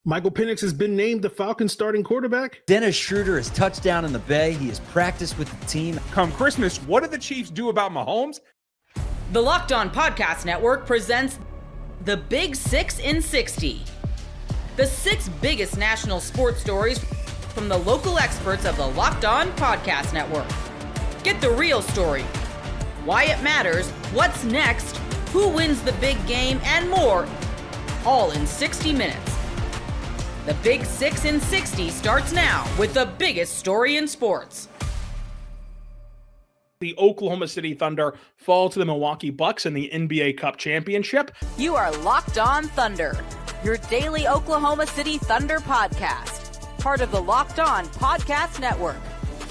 Michael Penix has been named the Falcons starting quarterback. Dennis Schroder is touchdown in the Bay. He has practiced with the team. Come Christmas, what do the Chiefs do about Mahomes? The Locked On Podcast Network presents the Big 6 in 60. The 6 biggest national sports stories from the local experts of the Locked On Podcast Network. Get the real story, why it matters, what's next, who wins the big game, and more, all in 60 minutes. The Big 6 in 60 starts now with the biggest story in sports. The Oklahoma City Thunder fall to the Milwaukee Bucks in the NBA Cup Championship. You are Locked On Thunder, your daily Oklahoma City Thunder podcast. Part of the Locked On Podcast Network,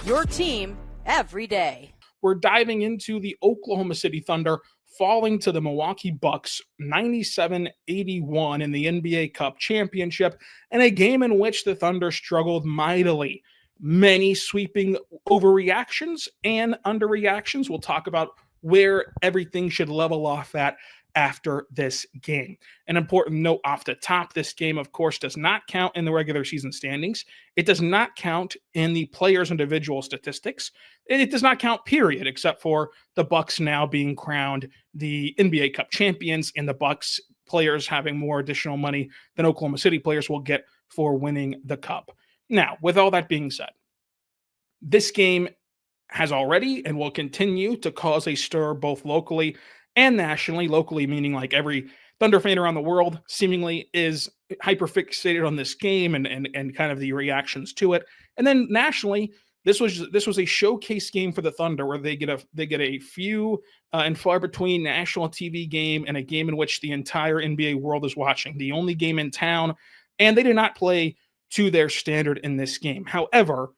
your team every day. We're diving into the Oklahoma City Thunder falling to the Milwaukee Bucks 97-81 in the NBA Cup Championship, in a game in which the Thunder struggled mightily. Many sweeping overreactions and underreactions. We'll talk about where everything should level off at after this game. An important note off the top, this game, of course, does not count in the regular season standings. It does not count in the players' individual statistics. It does not count, period, except for the Bucks now being crowned the NBA Cup champions, and the Bucks players having more additional money than Oklahoma City players will get for winning the Cup. Now, with all that being said, this game has already and will continue to cause a stir both locally and nationally. Locally meaning like every Thunder fan around the world seemingly is hyperfixated on this game and kind of the reactions to it. And then nationally, this was a showcase game for the Thunder where they get a few and far between national TV game and a game in which the entire NBA world is watching. The only game in town, and they did not play to their standard in this game. However,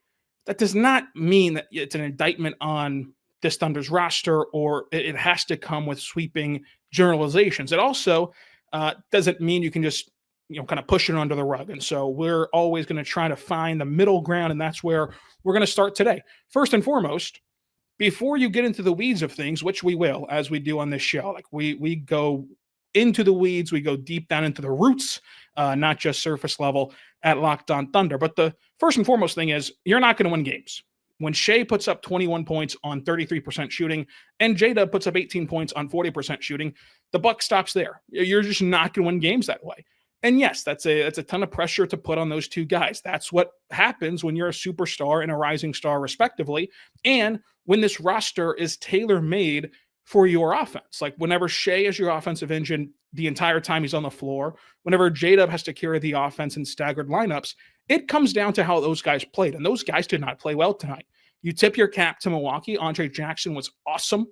that does not mean that it's an indictment on this Thunder's roster, or it has to come with sweeping generalizations. It also doesn't mean you can just kind of push it under the rug. And so we're always going to try to find the middle ground, and that's where we're going to start today. First and foremost, before you get into the weeds of things, which we will, as we do on this show, like we go into the weeds, we go deep down into the roots, not just surface level at Locked On Thunder. But the first and foremost thing is you're not going to win games. When Shea puts up 21 points on 33% shooting and J-Dub puts up 18 points on 40% shooting, the buck stops there. You're just not going to win games that way. And yes, that's a ton of pressure to put on those two guys. That's what happens when you're a superstar and a rising star, respectively. And when this roster is tailor-made for your offense. Like whenever Shea is your offensive engine the entire time he's on the floor, whenever J-Dub has to carry the offense in staggered lineups, it comes down to how those guys played. And those guys did not play well tonight. You tip your cap to Milwaukee. Andre Jackson was awesome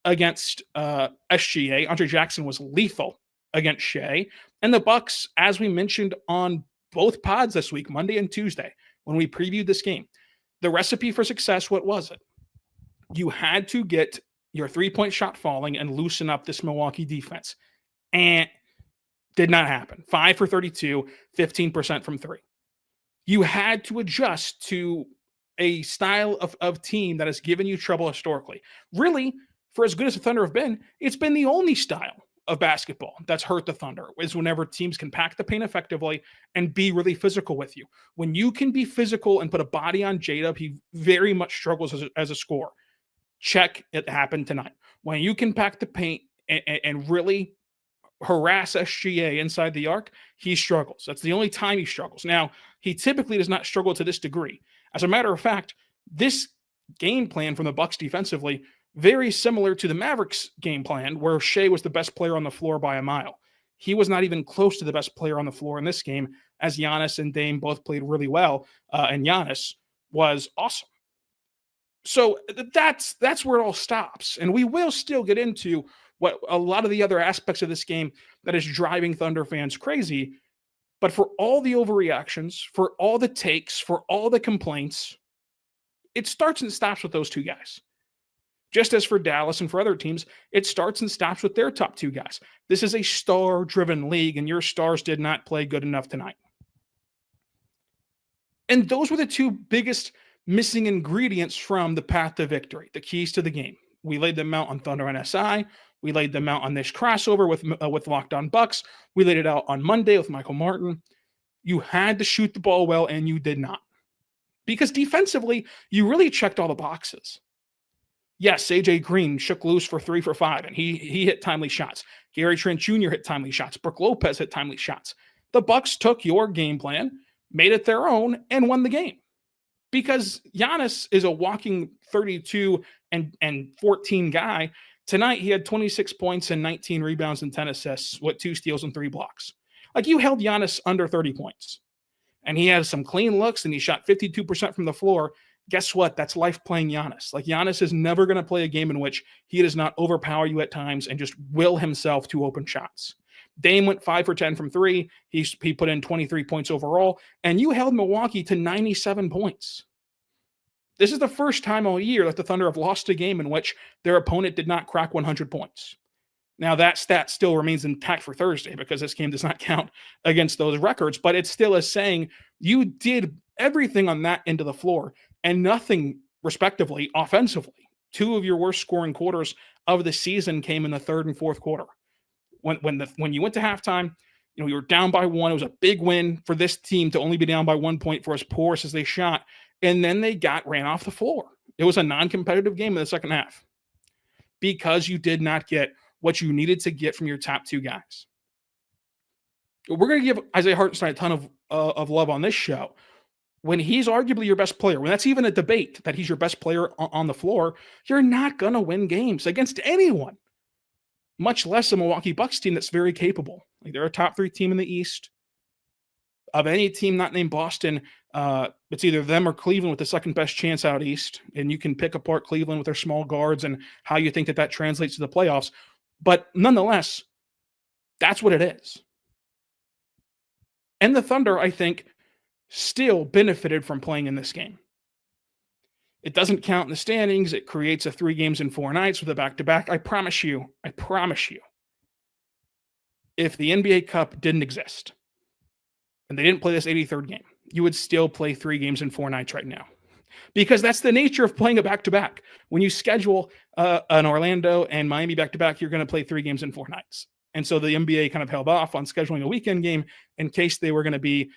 against SGA. Andre Jackson was lethal against Shea. And the Bucks, as we mentioned on both pods this week, Monday and Tuesday, when we previewed this game, the recipe for success, what was it? You had to get your three-point shot falling and loosen up this Milwaukee defense. And did not happen. 5 for 32, 15% from three. You had to adjust to a style of team that has given you trouble historically. Really, for as good as the Thunder have been, it's been the only style of basketball that's hurt the Thunder, is whenever teams can pack the paint effectively and be really physical with you. When you can be physical and put a body on J-Dub, he very much struggles as a scorer. Check, it happened tonight. When you can pack the paint and really harass SGA inside the arc, he struggles. That's the only time he struggles. Now, he typically does not struggle to this degree. As a matter of fact, this game plan from the Bucks defensively, very similar to the Mavericks game plan, where Shea was the best player on the floor by a mile. He was not even close to the best player on the floor in this game, as Giannis and Dame both played really well, and Giannis was awesome. So that's where it all stops. And we will still get into what a lot of the other aspects of this game that is driving Thunder fans crazy. But for all the overreactions, for all the takes, for all the complaints, it starts and stops with those two guys. Just as for Dallas and for other teams, it starts and stops with their top two guys. This is a star-driven league, and your stars did not play good enough tonight. And those were the two biggest missing ingredients from the path to victory, the keys to the game. We laid them out on Thunder and SI. We laid them out on this crossover with Locked On Bucks. We laid it out on Monday with Michael Martin. You had to shoot the ball well, and you did not. Because defensively, you really checked all the boxes. Yes, AJ Green shook loose for 3 for 5, and he hit timely shots. Gary Trent Jr. hit timely shots. Brook Lopez hit timely shots. The Bucks took your game plan, made it their own, and won the game. Because Giannis is a walking 32 and 14 guy. Tonight, he had 26 points and 19 rebounds and 10 assists with 2 steals and 3 blocks. Like, you held Giannis under 30 points. And he had some clean looks, and he shot 52% from the floor. Guess what? That's life playing Giannis. Like, Giannis is never going to play a game in which he does not overpower you at times and just will himself to open shots. Dame went 5 for 10 from 3. He put in 23 points overall, and you held Milwaukee to 97 points. This is the first time all year that the Thunder have lost a game in which their opponent did not crack 100 points. Now, that stat still remains intact for Thursday because this game does not count against those records, but it still is saying you did everything on that end of the floor and nothing, respectively, offensively. 2 of your worst scoring quarters of the season came in the third and fourth quarter. When you went to halftime, you were down by 1. It was a big win for this team to only be down by 1 point for as porous as they shot. And then they ran off the floor. It was a non-competitive game in the second half because you did not get what you needed to get from your top 2 guys. We're going to give Isaiah Hartenstein a ton of love on this show. When he's arguably your best player, when that's even a debate that he's your best player on the floor, you're not going to win games against anyone, much less a Milwaukee Bucks team that's very capable. Like, they're a top 3 team in the East. Of any team not named Boston, it's either them or Cleveland with the second best chance out East. And you can pick apart Cleveland with their small guards and how you think that translates to the playoffs. But nonetheless, that's what it is. And the Thunder, I think, still benefited from playing in this game. It doesn't count in the standings. It creates a 3 games in 4 nights with a back-to-back. I promise you, if the NBA Cup didn't exist and they didn't play this 83rd game, you would still play 3 games in 4 nights right now. Because that's the nature of playing a back-to-back. When you schedule an Orlando and Miami back-to-back, you're going to play 3 games in 4 nights. And so the NBA kind of held off on scheduling a weekend game in case they were going to be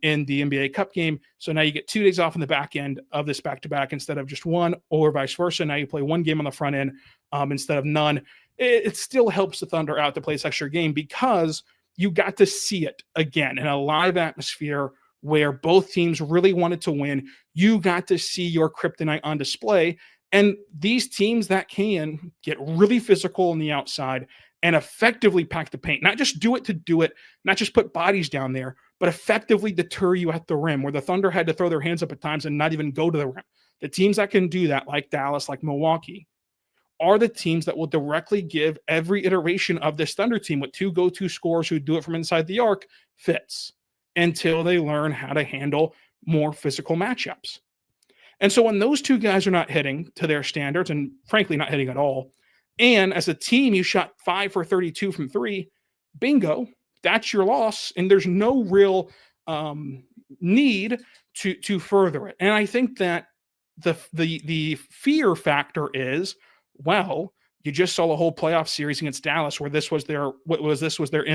in the NBA Cup game. So now you get 2 days off on the back end of this back-to-back instead of just 1, or vice versa. Now you play 1 game on the front end instead of none. It still helps the Thunder out to play this extra game because you got to see it again in a live atmosphere where both teams really wanted to win. You got to see your kryptonite on display. And these teams that can get really physical on the outside and effectively pack the paint, not just do it to do it, not just put bodies down there, but effectively deter you at the rim, where the Thunder had to throw their hands up at times and not even go to the rim. The teams that can do that, like Dallas, like Milwaukee, are the teams that will directly give every iteration of this Thunder team with 2 go-to scorers who do it from inside the arc fits until they learn how to handle more physical matchups. And so when those 2 guys are not hitting to their standards, and frankly not hitting at all, and as a team you shot 5 for 32 from 3, bingo, that's your loss, and there's no real need to further it. And I think that the fear factor is, well, you just saw a whole playoff series against Dallas where this was their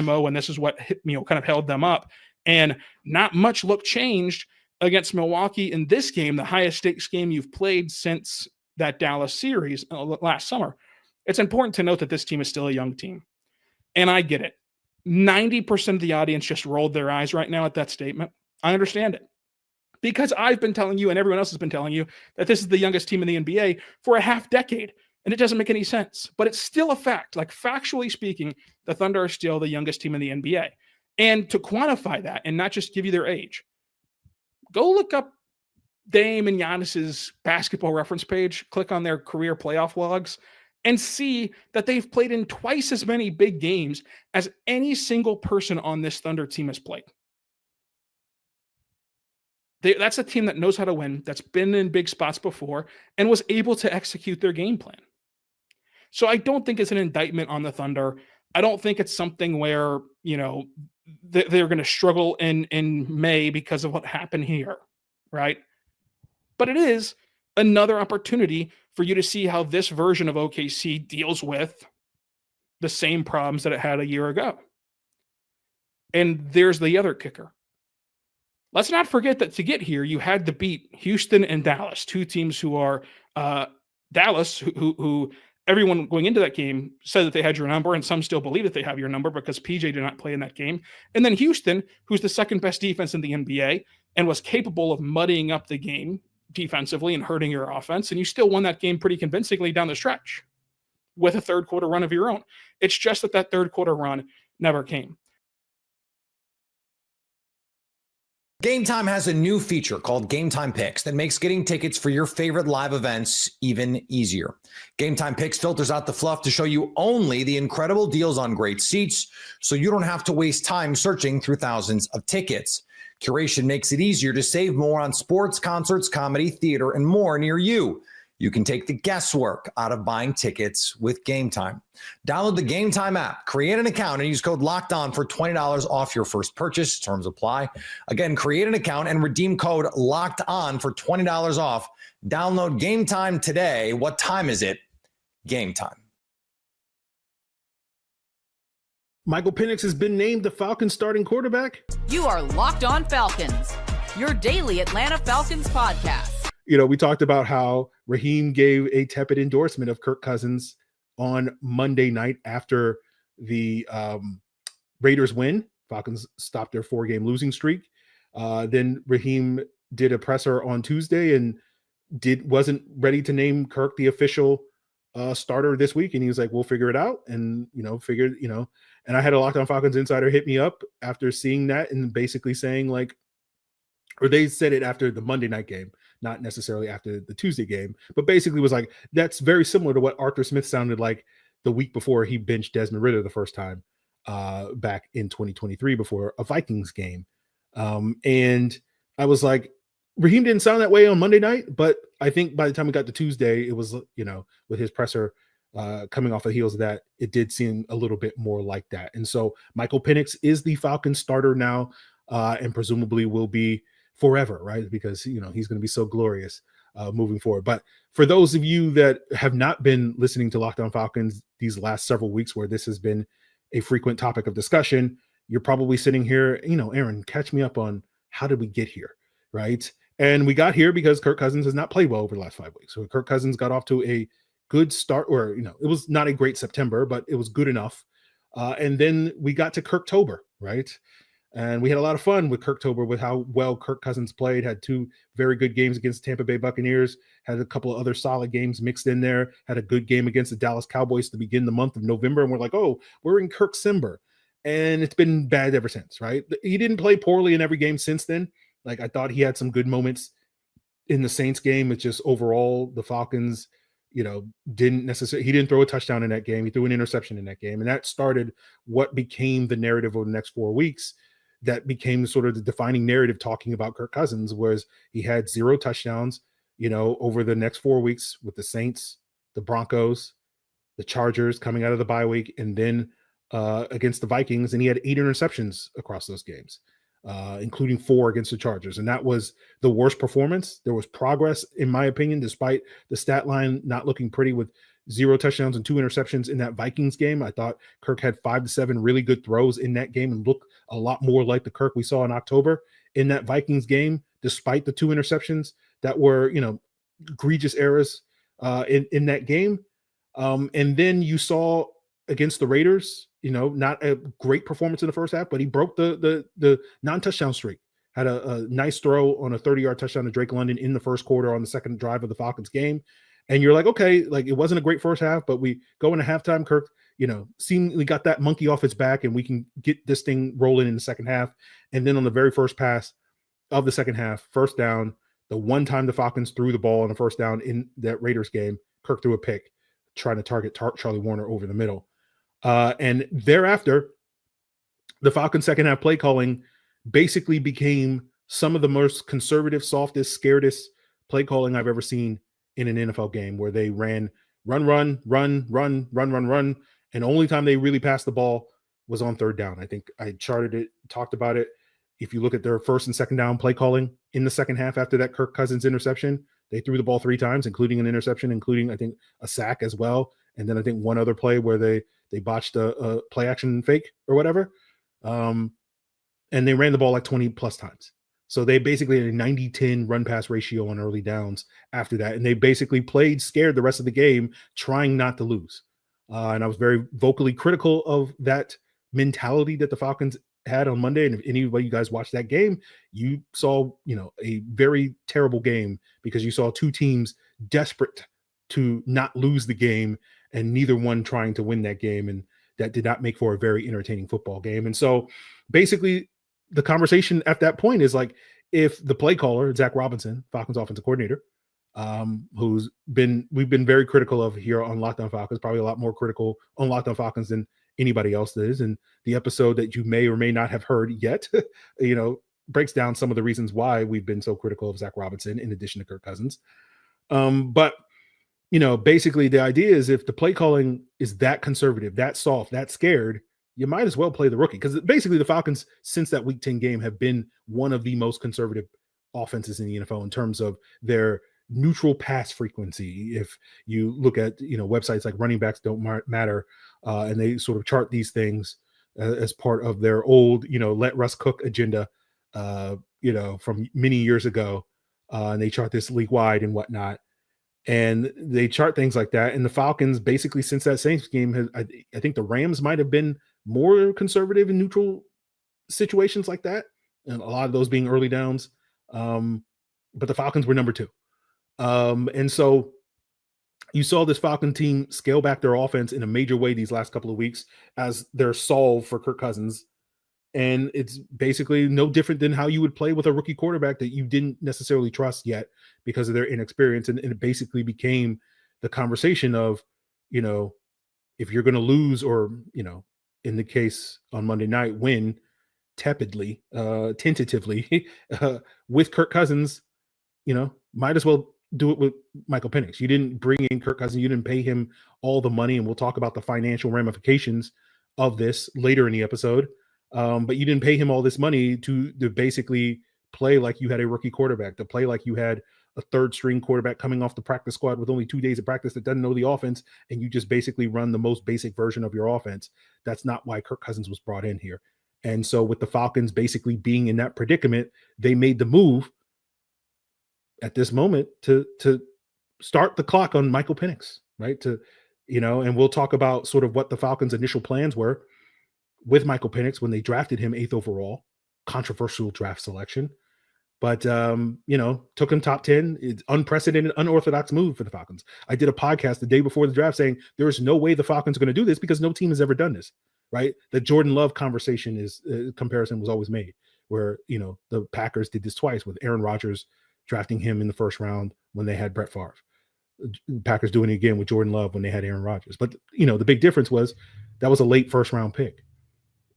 MO, and this is what kind of held them up. And not much look changed against Milwaukee in this game, the highest stakes game you've played since that Dallas series last summer. It's important to note that this team is still a young team. And I get it. 90% of the audience just rolled their eyes right now at that statement. I understand it. Because I've been telling you, and everyone else has been telling you, that this is the youngest team in the NBA for a half decade. And it doesn't make any sense. But it's still a fact. Like, factually speaking, the Thunder are still the youngest team in the NBA. And to quantify that and not just give you their age, go look up Dame and Giannis's basketball reference page, click on their career playoff logs, and see that they've played in twice as many big games as any single person on this Thunder team has played. That's a team that knows how to win, that's been in big spots before, and was able to execute their game plan. So I don't think it's an indictment on the Thunder. I don't think it's something where, they're going to struggle in May because of what happened here, right? But it is another opportunity for you to see how this version of OKC deals with the same problems that it had a year ago. And there's the other kicker. let's not forget that to get here, you had to beat Houston and Dallas, two teams who are Dallas, who everyone going into that game said that they had your number, and some still believe that they have your number because PJ did not play in that game. And then Houston, who's the second best defense in the NBA and was capable of muddying up the game defensively and hurting your offense, and you still won that game pretty convincingly down the stretch with a third quarter run of your own. It's just that third quarter run never came. Gametime has a new feature called Gametime Picks that makes getting tickets for your favorite live events even easier. Gametime Picks filters out the fluff to show you only the incredible deals on great seats, so you don't have to waste time searching through thousands of tickets. Curation makes it easier to save more on sports, concerts, comedy, theater, and more near you. You can take the guesswork out of buying tickets with Gametime. Download the Gametime app, create an account, and use code LOCKEDON for $20 off your first purchase. Terms apply. Again, create an account and redeem code LOCKEDON for $20 off. Download Gametime today. What time is it? Gametime. Michael Penix has been named the Falcons starting quarterback. You are Locked On Falcons, your daily Atlanta Falcons podcast. You know, we talked about how Raheem gave a tepid endorsement of Kirk Cousins on Monday night after the Raiders win. Falcons stopped their 4-game losing streak. Then Raheem did a presser on Tuesday and wasn't ready to name Kirk the official starter this week. And he was like, we'll figure it out. And, and I had a Locked On Falcons insider hit me up after seeing that and basically saying or they said it after the Monday night game, not necessarily after the Tuesday game, but basically was like, that's very similar to what Arthur Smith sounded like the week before he benched Desmond Ridder the first time back in 2023 before a Vikings game. And I was like, Raheem didn't sound that way on Monday night, but I think by the time we got to Tuesday, it was, with his presser coming off the heels of that, it did seem a little bit more like that. And so Michael Penix is the Falcons starter now and presumably will be forever, right? Because, he's going to be so glorious moving forward. But for those of you that have not been listening to Locked On Falcons these last several weeks where this has been a frequent topic of discussion, you're probably sitting here, Aaron, catch me up on how did we get here, right? And we got here because Kirk Cousins has not played well over the last 5 weeks. So Kirk Cousins got off to a good start, or, it was not a great September, but it was good enough. And then we got to Kirktober, right? And we had a lot of fun with Kirktober with how well Kirk Cousins played, had 2 very good games against the Tampa Bay Buccaneers, had a couple of other solid games mixed in there, had a good game against the Dallas Cowboys to begin the month of November. And we're like, oh, we're in Kirksimber. And it's been bad ever since, right? He didn't play poorly in every game since then. Like, I thought he had some good moments in the Saints game. It's just overall the Falcons, he didn't throw a touchdown in that game. He threw an interception in that game. And that started what became the narrative over the next 4 weeks. That became sort of the defining narrative talking about Kirk Cousins, was he had 0 touchdowns, over the next 4 weeks with the Saints, the Broncos, the Chargers coming out of the bye week, and then against the Vikings. And he had 8 interceptions across those games, including 4 against the Chargers. And that was the worst performance. There was progress, in my opinion, despite the stat line not looking pretty with 0 touchdowns and 2 interceptions in that Vikings game. I thought Kirk had 5 to 7 really good throws in that game and looked a lot more like the Kirk we saw in October in that Vikings game, despite the 2 interceptions that were, egregious errors in that game. And then you saw against the Raiders, not a great performance in the first half, but he broke the non-touchdown streak. Had a nice throw on a 30-yard touchdown to Drake London in the first quarter on the second drive of the Falcons game. And you're like, okay, like it wasn't a great first half, but we go into halftime. Kirk, seemingly got that monkey off its back, and we can get this thing rolling in the second half. And then on the very first pass of the second half, first down, the one time the Falcons threw the ball on a first down in that Raiders game, Kirk threw a pick, trying to target Charlie Warner over the middle. And thereafter, the Falcons' second half play calling basically became some of the most conservative, softest, scaredest play calling I've ever seen in an NFL game, where they ran run. And the only time they really passed the ball was on third down. I think I charted it, talked about it. If you look at their first and second down play calling in the second half after that Kirk Cousins interception, they threw the ball 3 times, including an interception, including, I think, a sack as well. And then I think one other play where they botched a play action fake or whatever. And they ran the ball like 20 plus times. So they basically had a 90-10 run pass ratio on early downs after that. And they basically played scared the rest of the game, trying not to lose. And I was very vocally critical of that mentality that the Falcons had on Monday. And if anybody you guys watched that game, you saw, a very terrible game because you saw two teams desperate to not lose the game and neither one trying to win that game. And that did not make for a very entertaining football game. And so basically the conversation at that point is like, if the play caller, Zach Robinson, Falcons offensive coordinator, we've been very critical of here on Locked On Falcons, probably a lot more critical on Locked On Falcons than anybody else is. And the episode that you may or may not have heard yet, breaks down some of the reasons why we've been so critical of Zach Robinson in addition to Kirk Cousins. But basically the idea is if the play calling is that conservative, that soft, that scared, you might as well play the rookie, because basically the Falcons since that Week 10 game have been one of the most conservative offenses in the NFL in terms of their neutral pass frequency. If you look at websites like Running Backs Don't Matter, and they sort of chart these things as part of their old let Russ cook agenda, from many years ago, and they chart this league wide and whatnot. And they chart things like that. And the Falcons, basically, since that Saints game, I think the Rams might have been more conservative in neutral situations like that. And a lot of those being early downs. But the Falcons were number 2. And so you saw this Falcon team scale back their offense in a major way these last couple of weeks as their solve for Kirk Cousins. And it's basically no different than how you would play with a rookie quarterback that you didn't necessarily trust yet because of their inexperience. And it basically became the conversation of, if you're going to lose or, in the case on Monday night, win tentatively with Kirk Cousins, might as well do it with Michael Penix. You didn't bring in Kirk Cousins. You didn't pay him all the money. And we'll talk about the financial ramifications of this later in the episode. But you didn't pay him all this money to basically play like you had a rookie quarterback, to play like you had a third string quarterback coming off the practice squad with only 2 days of practice that doesn't know the offense, and you just basically run the most basic version of your offense. That's not why Kirk Cousins was brought in here. And so with the Falcons basically being in that predicament, they made the move at this moment to start the clock on Michael Penix, right? And we'll talk about sort of what the Falcons' initial plans were with Michael Penix when they drafted him 8th overall, controversial draft selection, but took him top 10. It's unprecedented, unorthodox move for the Falcons. I did a podcast the day before the draft saying there is no way the Falcons are going to do this because no team has ever done this, right? The Jordan Love comparison was always made where, the Packers did this twice with Aaron Rodgers drafting him in the first round when they had Brett Favre. The Packers doing it again with Jordan Love when they had Aaron Rodgers. But, the big difference was that was a late first round pick.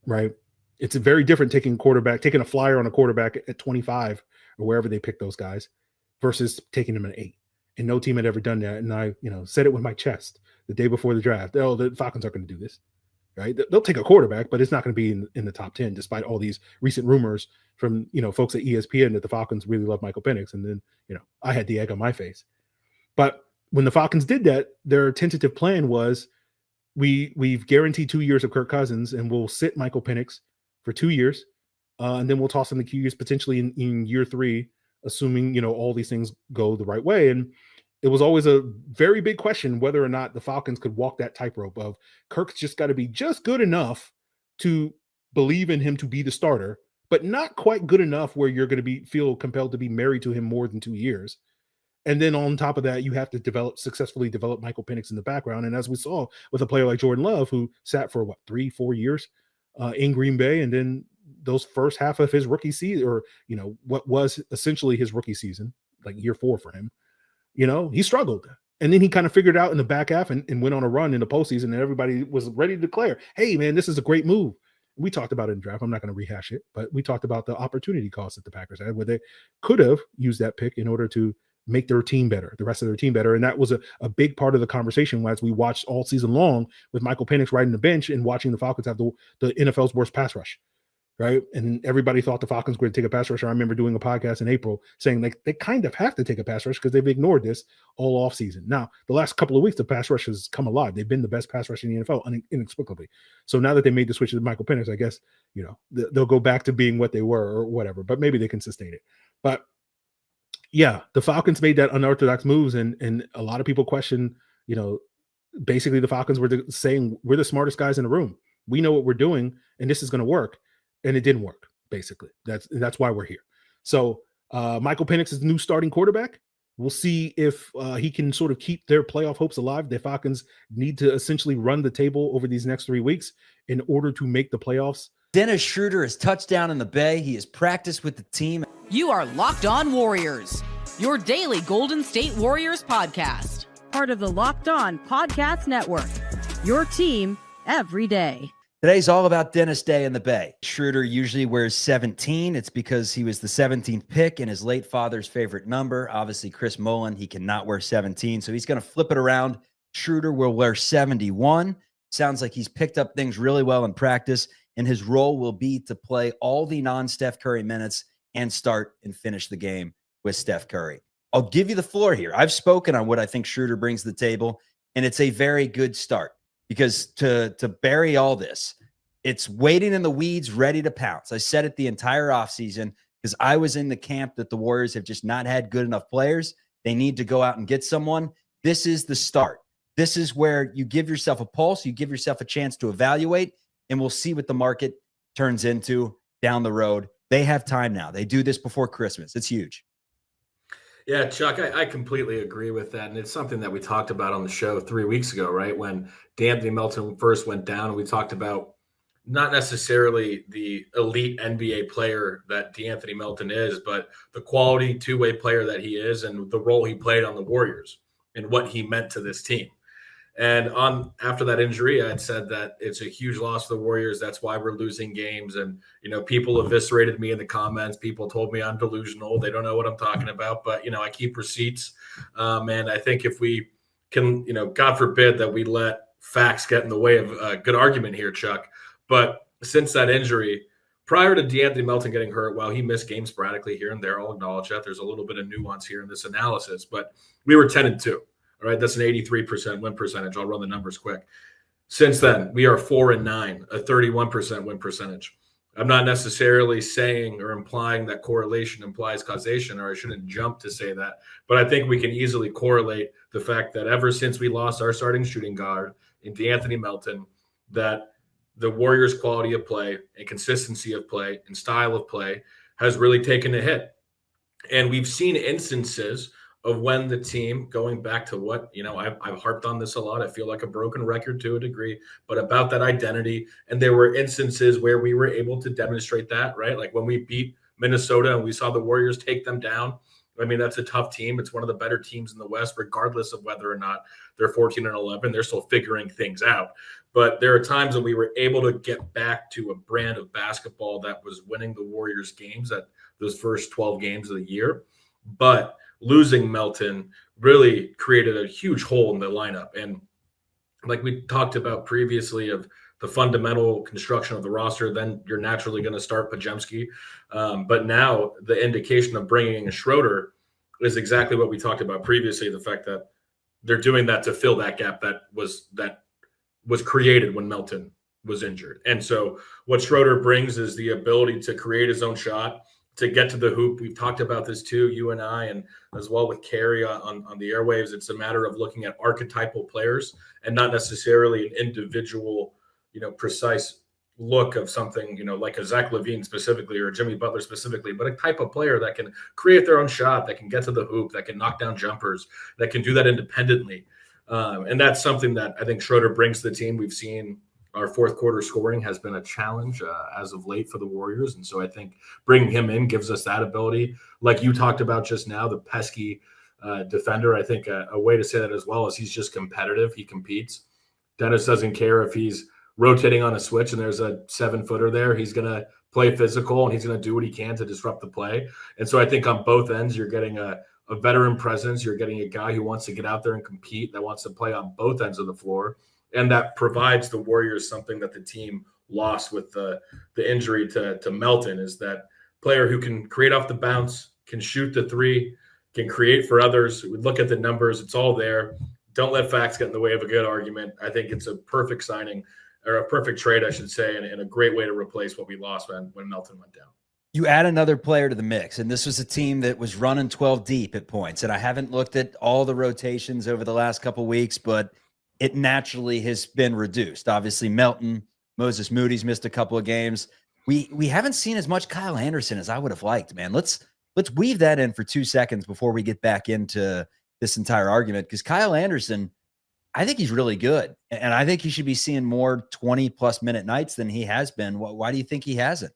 Right. It's a very different taking a flyer on a quarterback at 25 or wherever they pick those guys versus taking them at 8. And no team had ever done that. And I, said it with my chest the day before the draft. Oh, the Falcons aren't going to do this. Right. They'll take a quarterback, but it's not going to be in the top 10, despite all these recent rumors from, folks at ESPN that the Falcons really love Michael Penix. And then, I had the egg on my face. But when the Falcons did that, their tentative plan was, We've guaranteed 2 years of Kirk Cousins, and we'll sit Michael Penix for 2 years, and then we'll toss him the QUs potentially in year 3, assuming all these things go the right way. And it was always a very big question whether or not the Falcons could walk that tightrope of Kirk's just got to be just good enough to believe in him to be the starter, but not quite good enough where you're going to feel compelled to be married to him more than 2 years. And then on top of that, you have to successfully develop Michael Penix in the background. And as we saw with a player like Jordan Love, who sat for 3-4 years in Green Bay, and then those first half of his rookie season, or what was essentially his rookie season, like year 4 for him, he struggled. And then he kind of figured it out in the back half and went on a run in the postseason, and everybody was ready to declare, hey, man, this is a great move. We talked about it in draft. I'm not going to rehash it, but we talked about the opportunity cost that the Packers had, where they could have used that pick in order to make their team better, the rest of their team better. And that was a big part of the conversation as we watched all season long with Michael Penix riding the bench and watching the Falcons have the NFL's worst pass rush. right? And everybody thought the Falcons were going to take a pass rusher. I remember doing a podcast in April saying like they kind of have to take a pass rush because they've ignored this all offseason. Now, the last couple of weeks, the pass rush has come alive. They've been the best pass rush in the NFL inexplicably. So now that they made the switch to Michael Penix, I guess, they'll go back to being what they were or whatever, but maybe they can sustain it. But yeah, the Falcons made that unorthodox moves, and a lot of people question, basically the Falcons were saying we're the smartest guys in the room. We know what we're doing, and this is going to work. And it didn't work, basically. That's why we're here. So Michael Penix is the new starting quarterback. We'll see if he can sort of keep their playoff hopes alive. The Falcons need to essentially run the table over these next 3 weeks in order to make the playoffs. Dennis Schroder is touchdown in the Bay. He has practiced with the team. You are Locked On Warriors, your daily Golden State Warriors podcast. Part of the Locked On Podcast Network, your team every day. Today's all about Dennis Day in the Bay. Schroder usually wears 17. It's because he was the 17th pick and his late father's favorite number. Obviously, Chris Mullen, he cannot wear 17, so he's going to flip it around. Schroder will wear 71. Sounds like he's picked up things really well in practice, and his role will be to play all the non-Steph Curry minutes and start and finish the game with Steph Curry. I'll give you the floor here. I've spoken on what I think Schroder brings to the table, and it's a very good start. Because to bury all this, it's waiting in the weeds, ready to pounce. I said it the entire offseason because I was in the camp that the Warriors have just not had good enough players. They need to go out and get someone. This is the start. This is where you give yourself a pulse, you give yourself a chance to evaluate, and we'll see what the market turns into down the road. They have time now. They do this before Christmas. It's huge. Yeah, Chuck, I completely agree with that. And it's something that we talked about on the show 3 weeks ago, right? When D'Anthony Melton first went down, and we talked about not necessarily the elite NBA player that D'Anthony Melton is, but the quality two-way player that he is and the role he played on the Warriors and what he meant to this team. And after that injury, I had said that it's a huge loss to the Warriors. That's why we're losing games. And, people eviscerated me in the comments. People told me I'm delusional. They don't know what I'm talking about. But, I keep receipts. And I think if we can, God forbid that we let facts get in the way of a good argument here, Chuck. But since that injury, prior to D'Anthony Melton getting hurt, while he missed games sporadically here and there, I'll acknowledge that there's a little bit of nuance here in this analysis. But we were 10-2. All right, that's an 83% win percentage. I'll run the numbers quick. Since then, we are 4-9, a 31% win percentage. I'm not necessarily saying or implying that correlation implies causation, or I shouldn't jump to say that. But I think we can easily correlate the fact that ever since we lost our starting shooting guard in D'Anthony Melton, that the Warriors' quality of play and consistency of play and style of play has really taken a hit. And we've seen instances of when the team, going back to what, I've harped on this a lot. I feel like a broken record to a degree, but about that identity. And there were instances where we were able to demonstrate that, right? Like when we beat Minnesota and we saw the Warriors take them down. I mean, that's a tough team. It's one of the better teams in the West, regardless of whether or not they're 14-11. They're still figuring things out. But there are times when we were able to get back to a brand of basketball that was winning the Warriors games at those first 12 games of the year. But losing Melton really created a huge hole in the lineup. And like we talked about previously of the fundamental construction of the roster, then you're naturally going to start Podziemski. But now the indication of bringing in Schroder is exactly what we talked about previously, the fact that they're doing that to fill that gap that was created when Melton was injured. And so what Schroder brings is the ability to create his own shot, to get to the hoop. We've talked about this too, you and I, and as well with Carrie on the airwaves. It's a matter of looking at archetypal players and not necessarily an individual, precise look of something, like a Zach LaVine specifically or Jimmy Butler specifically, but a type of player that can create their own shot, that can get to the hoop, that can knock down jumpers, that can do that independently. And that's something that I think Schroder brings to the team. We've seen our fourth quarter scoring has been a challenge as of late for the Warriors. And so I think bringing him in gives us that ability. Like you talked about just now, the pesky defender, I think a way to say that as well is he's just competitive. He competes. Dennis doesn't care if he's rotating on a switch and there's a 7-footer there. He's going to play physical and he's going to do what he can to disrupt the play. And so I think on both ends, you're getting a veteran presence. You're getting a guy who wants to get out there and compete, that wants to play on both ends of the floor. And that provides the Warriors something that the team lost with the injury to Melton, is that player who can create off the bounce, can shoot the three, can create for others. We look at the numbers, it's all there. Don't let facts get in the way of a good argument. I think it's a perfect signing, or a perfect trade, I should say, and a great way to replace what we lost when Melton went down. You add another player to the mix, and this was a team that was running 12 deep at points. And I haven't looked at all the rotations over the last couple of weeks, but it naturally has been reduced. Obviously, Melton, Moses Moody's missed a couple of games. We haven't seen as much Kyle Anderson as I would have liked, man. Let's weave that in for 2 seconds before we get back into this entire argument, because Kyle Anderson, I think he's really good, and I think he should be seeing more 20-plus minute nights than he has been. Why do you think he hasn't?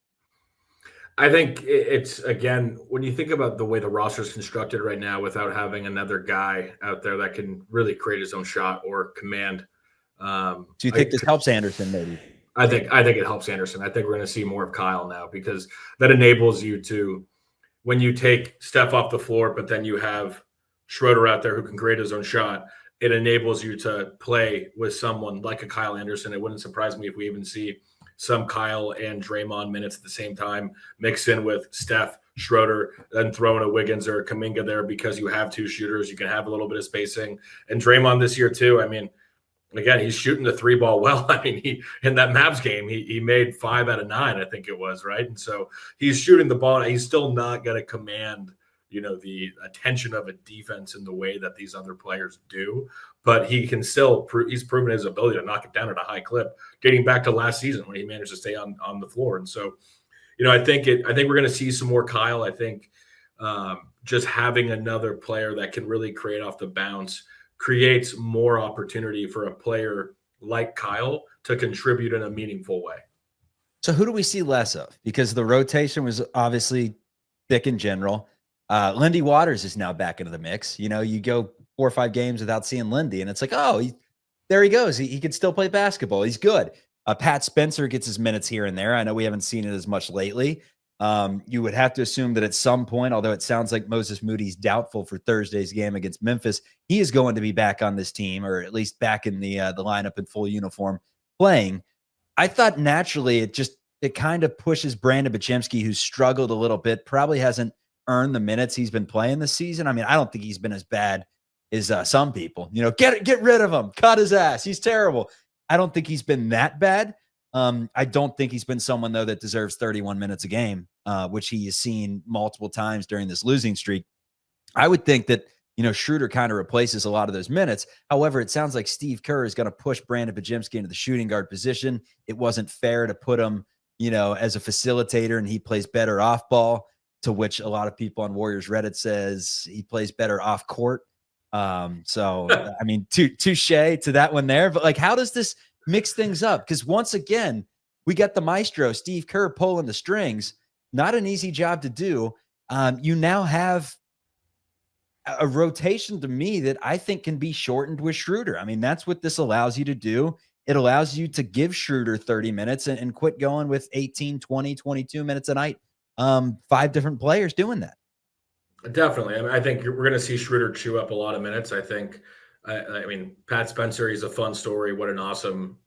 I think it's, again, when you think about the way the roster is constructed right now, without having another guy out there that can really create his own shot or command. Do you think this helps Anderson maybe? I think it helps Anderson. I think we're going to see more of Kyle now, because that enables you to, when you take Steph off the floor, but then you have Schroder out there who can create his own shot, it enables you to play with someone like a Kyle Anderson. It wouldn't surprise me if we even see some Kyle and Draymond minutes at the same time, mix in with Steph, Schroder, then throw in a Wiggins or a Kuminga there, because you have two shooters. You can have a little bit of spacing. And Draymond this year too, I mean, again, he's shooting the three ball well. I mean, he in that Mavs game, he made 5 out of 9, I think it was, right? And so he's shooting the ball, and he's still not going to command, the attention of a defense in the way that these other players do. But he can still he's proven his ability to knock it down at a high clip, dating back to last season when he managed to stay on the floor. And so, I think we're going to see some more Kyle. I think just having another player that can really create off the bounce creates more opportunity for a player like Kyle to contribute in a meaningful way. So who do we see less of? Because the rotation was obviously thick in general. Lindy Waters is now back into the mix. You go 4 or 5 games without seeing Lindy, and it's like, there he goes. He can still play basketball. He's good. Pat Spencer gets his minutes here and there. I know we haven't seen it as much lately. You would have to assume that at some point, although it sounds like Moses Moody's doubtful for Thursday's game against Memphis, he is going to be back on this team, or at least back in the lineup in full uniform playing. I thought naturally it kind of pushes Brandon Bachemski, who's struggled a little bit, probably hasn't earned the minutes he's been playing this season. I mean, I don't think he's been as bad as some people. Get rid of him, cut his ass. He's terrible. I don't think he's been that bad. I don't think he's been someone, though, that deserves 31 minutes a game, which he has seen multiple times during this losing streak. I would think that, Schroder kind of replaces a lot of those minutes. However, it sounds like Steve Kerr is going to push Brandon Bachemski into the shooting guard position. It wasn't fair to put him, as a facilitator, and he plays better off ball, to which a lot of people on Warriors Reddit says he plays better off court. So, I mean, touche to that one there. But how does this mix things up? Because once again, we got the maestro, Steve Kerr, pulling the strings. Not an easy job to do. You now have a rotation, to me, that I think can be shortened with Schroder. I mean, that's what this allows you to do. It allows you to give Schroder 30 minutes and quit going with 18, 20, 22 minutes a night. 5 different players doing that. Definitely. I mean, I think we're going to see Schroder chew up a lot of minutes. I think, I mean, Pat Spencer, he's a fun story. What an awesome,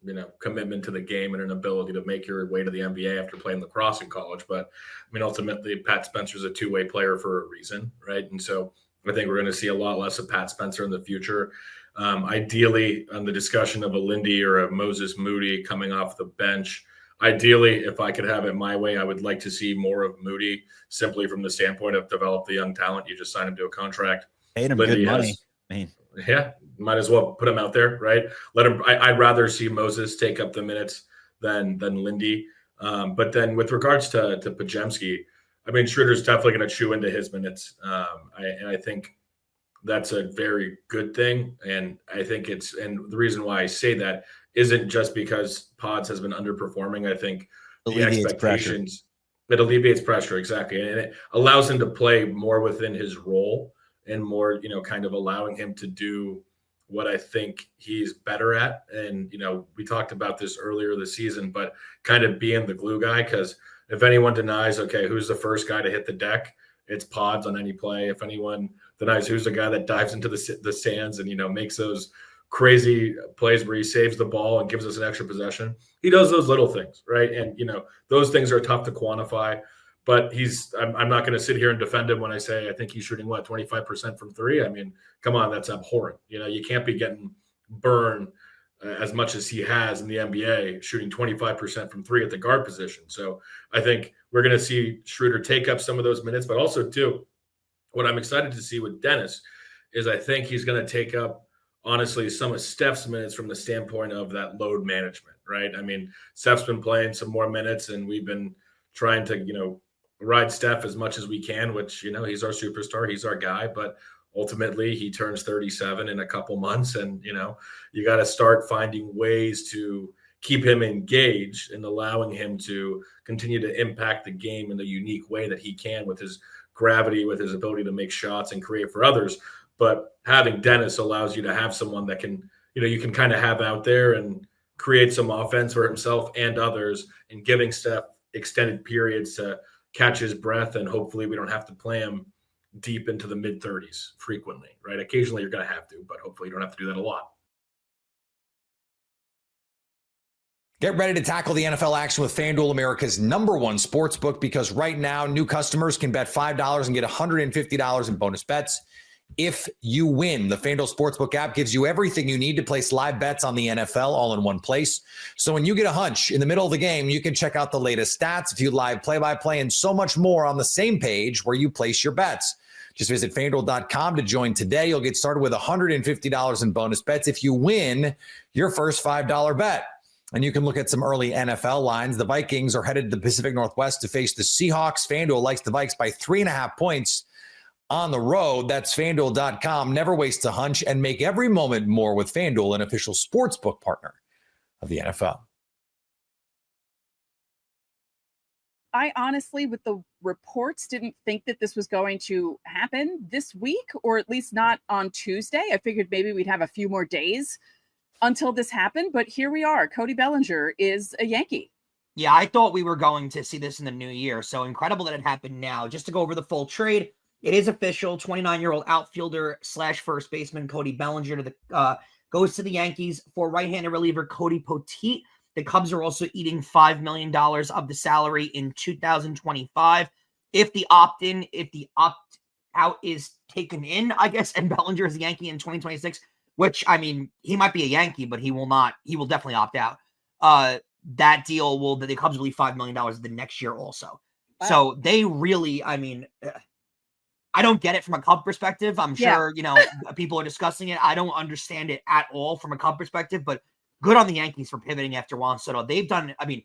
commitment to the game and an ability to make your way to the NBA after playing lacrosse in college. But I mean, ultimately, Pat Spencer's a two-way player for a reason, right? And so I think we're going to see a lot less of Pat Spencer in the future. Ideally, on the discussion of a Lindy or a Moses Moody coming off the bench, ideally, if I could have it my way, I would like to see more of Moody, simply from the standpoint of develop the young talent. You just sign him to a contract. Paid him Lindy good money. Yeah, might as well put him out there, right? Let him. I'd rather see Moses take up the minutes than Lindy. But then with regards to Podziemski, I mean, Schroeder's definitely going to chew into his minutes. And I think that's a very good thing. And I think and the reason why I say that isn't just because Pods has been underperforming. I think the expectations, it alleviates pressure. Exactly. And it allows him to play more within his role and more, kind of allowing him to do what I think he's better at. And, we talked about this earlier this season, but kind of being the glue guy, because if anyone denies, okay, who's the first guy to hit the deck? It's Pods on any play. If anyone denies who's the guy that dives into the sands and, makes those crazy plays where he saves the ball and gives us an extra possession. He does those little things, right? And, those things are tough to quantify. But I'm not going to sit here and defend him when I say I think he's shooting, 25% from three? I mean, come on, that's abhorrent. You can't be getting burned as much as he has in the NBA, shooting 25% from three at the guard position. So I think we're going to see Schroder take up some of those minutes, but also, too, what I'm excited to see with Dennis is I think he's going to take up, honestly, some of Steph's minutes from the standpoint of that load management, right? I mean, Steph's been playing some more minutes, and we've been trying to, ride Steph as much as we can, which, he's our superstar. He's our guy. But ultimately, he turns 37 in a couple months. And, you got to start finding ways to keep him engaged and allowing him to continue to impact the game in the unique way that he can with his gravity, with his ability to make shots and create for others. But having Dennis allows you to have someone that can, you can kind of have out there and create some offense for himself and others, and giving Steph extended periods to catch his breath, and hopefully we don't have to play him deep into the mid-30s frequently, right? Occasionally you're going to have to, but hopefully you don't have to do that a lot. Get ready to tackle the NFL action with FanDuel, America's number one sportsbook, because right now new customers can bet $5 and get $150 in bonus bets if you win. The FanDuel Sportsbook app gives you everything you need to place live bets on the NFL all in one place. So when you get a hunch in the middle of the game, you can check out the latest stats, a few live play-by-play, and so much more on the same page where you place your bets. Just visit FanDuel.com to join today. You'll get started with $150 in bonus bets if you win your first $5 bet. And you can look at some early NFL lines. The Vikings are headed to the Pacific Northwest to face the Seahawks. FanDuel likes the Vikes by 3.5 points on the road. That's FanDuel.com. Never waste a hunch and make every moment more with FanDuel, an official sportsbook partner of the NFL. I honestly, with the reports, didn't think that this was going to happen this week, or at least not on Tuesday. I figured maybe we'd have a few more days until this happened, but here we are. Cody Bellinger is a Yankee. Yeah, I thought we were going to see this in the new year, so incredible that it happened now. Just to go over the full trade, it is official. 29-year-old outfielder / first baseman Cody Bellinger goes to the Yankees for right-handed reliever Cody Poteet. The Cubs are also eating $5 million of the salary in 2025. If the opt-out is taken in, I guess, and Bellinger is a Yankee in 2026, which, I mean, he might be a Yankee, but he will definitely opt out. That deal the Cubs will leave $5 million the next year also. Wow. So they really, I mean, I don't get it from a Cub perspective. I'm sure, people are discussing it. I don't understand it at all from a Cub perspective, but good on the Yankees for pivoting after Juan Soto. They've done, I mean,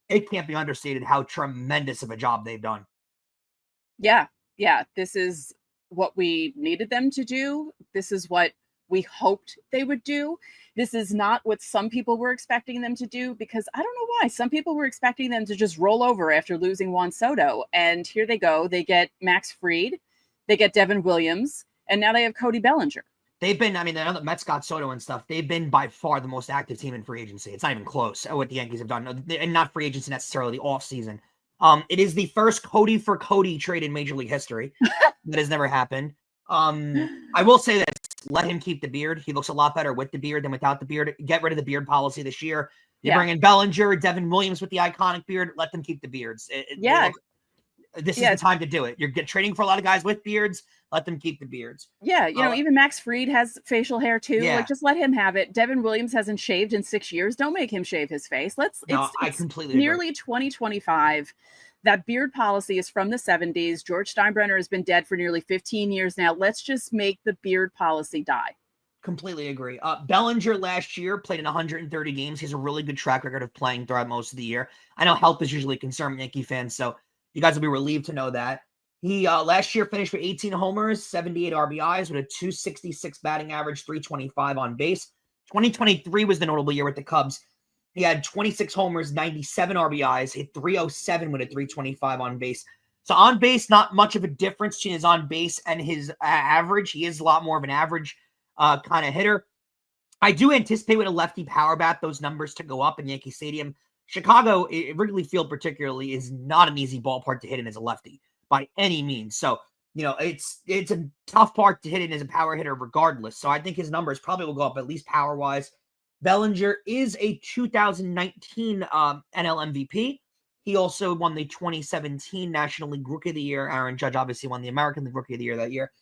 it can't be understated how tremendous of a job they've done. Yeah. This is what we needed them to do. This is what we hoped they would do. This is not what some people were expecting them to do, because I don't know why. Some people were expecting them to just roll over after losing Juan Soto. And here they go. They get Max Fried, they get Devin Williams, and now they have Cody Bellinger. They've been, I mean, I know that Mets got Soto and stuff. They've been by far the most active team in free agency. It's not even close what the Yankees have done. And not free agency necessarily, the offseason. It is the first Cody for Cody trade in Major League history. That has never happened. I will say this. Let him keep the beard. He looks a lot better with the beard than without the beard. Get rid of the beard policy this year. You bring in Bellinger, Devin Williams with the iconic beard. Let them keep the beards. This is the time to do it. You're trading for a lot of guys with beards. Let them keep the beards. Yeah, even Max Fried has facial hair too. Yeah. Like, just let him have it. Devin Williams hasn't shaved in 6 years. Don't make him shave his face. I completely nearly agree. 2025. That beard policy is from the 70s. George Steinbrenner has been dead for nearly 15 years now. Let's just make the beard policy die. Completely agree. Bellinger last year played in 130 games. He has a really good track record of playing throughout most of the year. I know health is usually a concern with Yankee fans, so you guys will be relieved to know that. He last year finished with 18 homers, 78 RBIs with a 266 batting average, 325 on base. 2023 was the notable year with the Cubs. He had 26 homers, 97 RBIs, hit 307 with a 325 on base. So on base, not much of a difference between his on base and his average. He is a lot more of an average kind of hitter. I do anticipate with a lefty power bat, those numbers to go up in Yankee Stadium. Chicago, Wrigley Field particularly, is not an easy ballpark to hit in as a lefty by any means. So it's a tough part to hit it as a power hitter regardless. So I think his numbers probably will go up at least power wise. Bellinger is a 2019 NL MVP. He also won the 2017 National League Rookie of the Year. Aaron Judge obviously won the American League Rookie of the Year that year.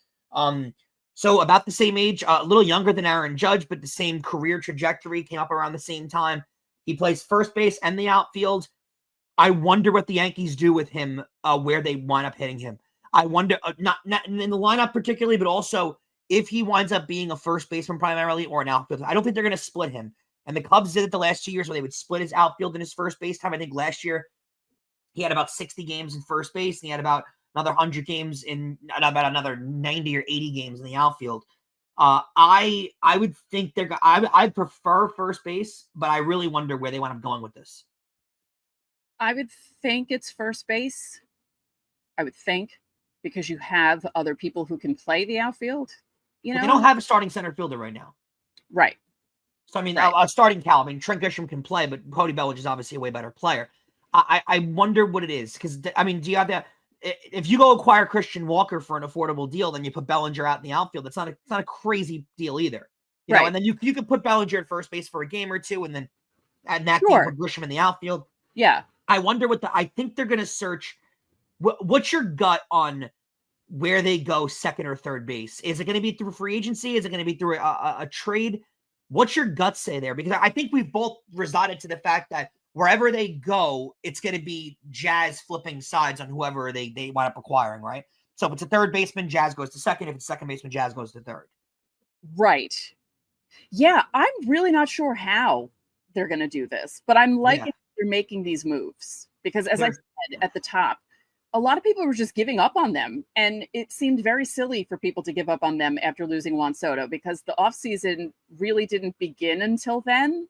So about the same age, a little younger than Aaron Judge, but the same career trajectory, came up around the same time. He plays first base and the outfield. I wonder what the Yankees do with him, where they wind up hitting him. I wonder, not in the lineup particularly, but also if he winds up being a first baseman primarily or an outfielder. I don't think they're going to split him. And the Cubs did it the last 2 years where they would split his outfield and his first base time. I think last year he had about 60 games in first base, and he had about another 100 games in about another 90 or 80 games in the outfield. I would think I prefer first base, but I really wonder where they wind up going with this. I would think it's first base. I would think, because you have other people who can play the outfield. They don't have a starting center fielder right now. Right. So, I mean, right. A starting cal. I mean, Trent Grisham can play, but Cody Bellinger is obviously a way better player. I wonder what it is. Because, I mean, do you have that? If you go acquire Christian Walker for an affordable deal, then you put Bellinger out in the outfield. It's not a crazy deal either. You know, and then you could put Bellinger at first base for a game or two, and then add that game with Grisham in the outfield. Yeah. I wonder I think they're going to search. What's your gut on where they go second or third base? Is it going to be through free agency? Is it going to be through a trade? What's your gut say there? Because I think we've both resided to the fact that wherever they go, it's going to be Jazz flipping sides on whoever they wind up acquiring, right? So if it's a third baseman, Jazz goes to second. If it's second baseman, Jazz goes to third. Right. Yeah, I'm really not sure how they're going to do this, but I'm liking they're making these moves because, as I said at the top, a lot of people were just giving up on them, and it seemed very silly for people to give up on them after losing Juan Soto because the offseason really didn't begin until then,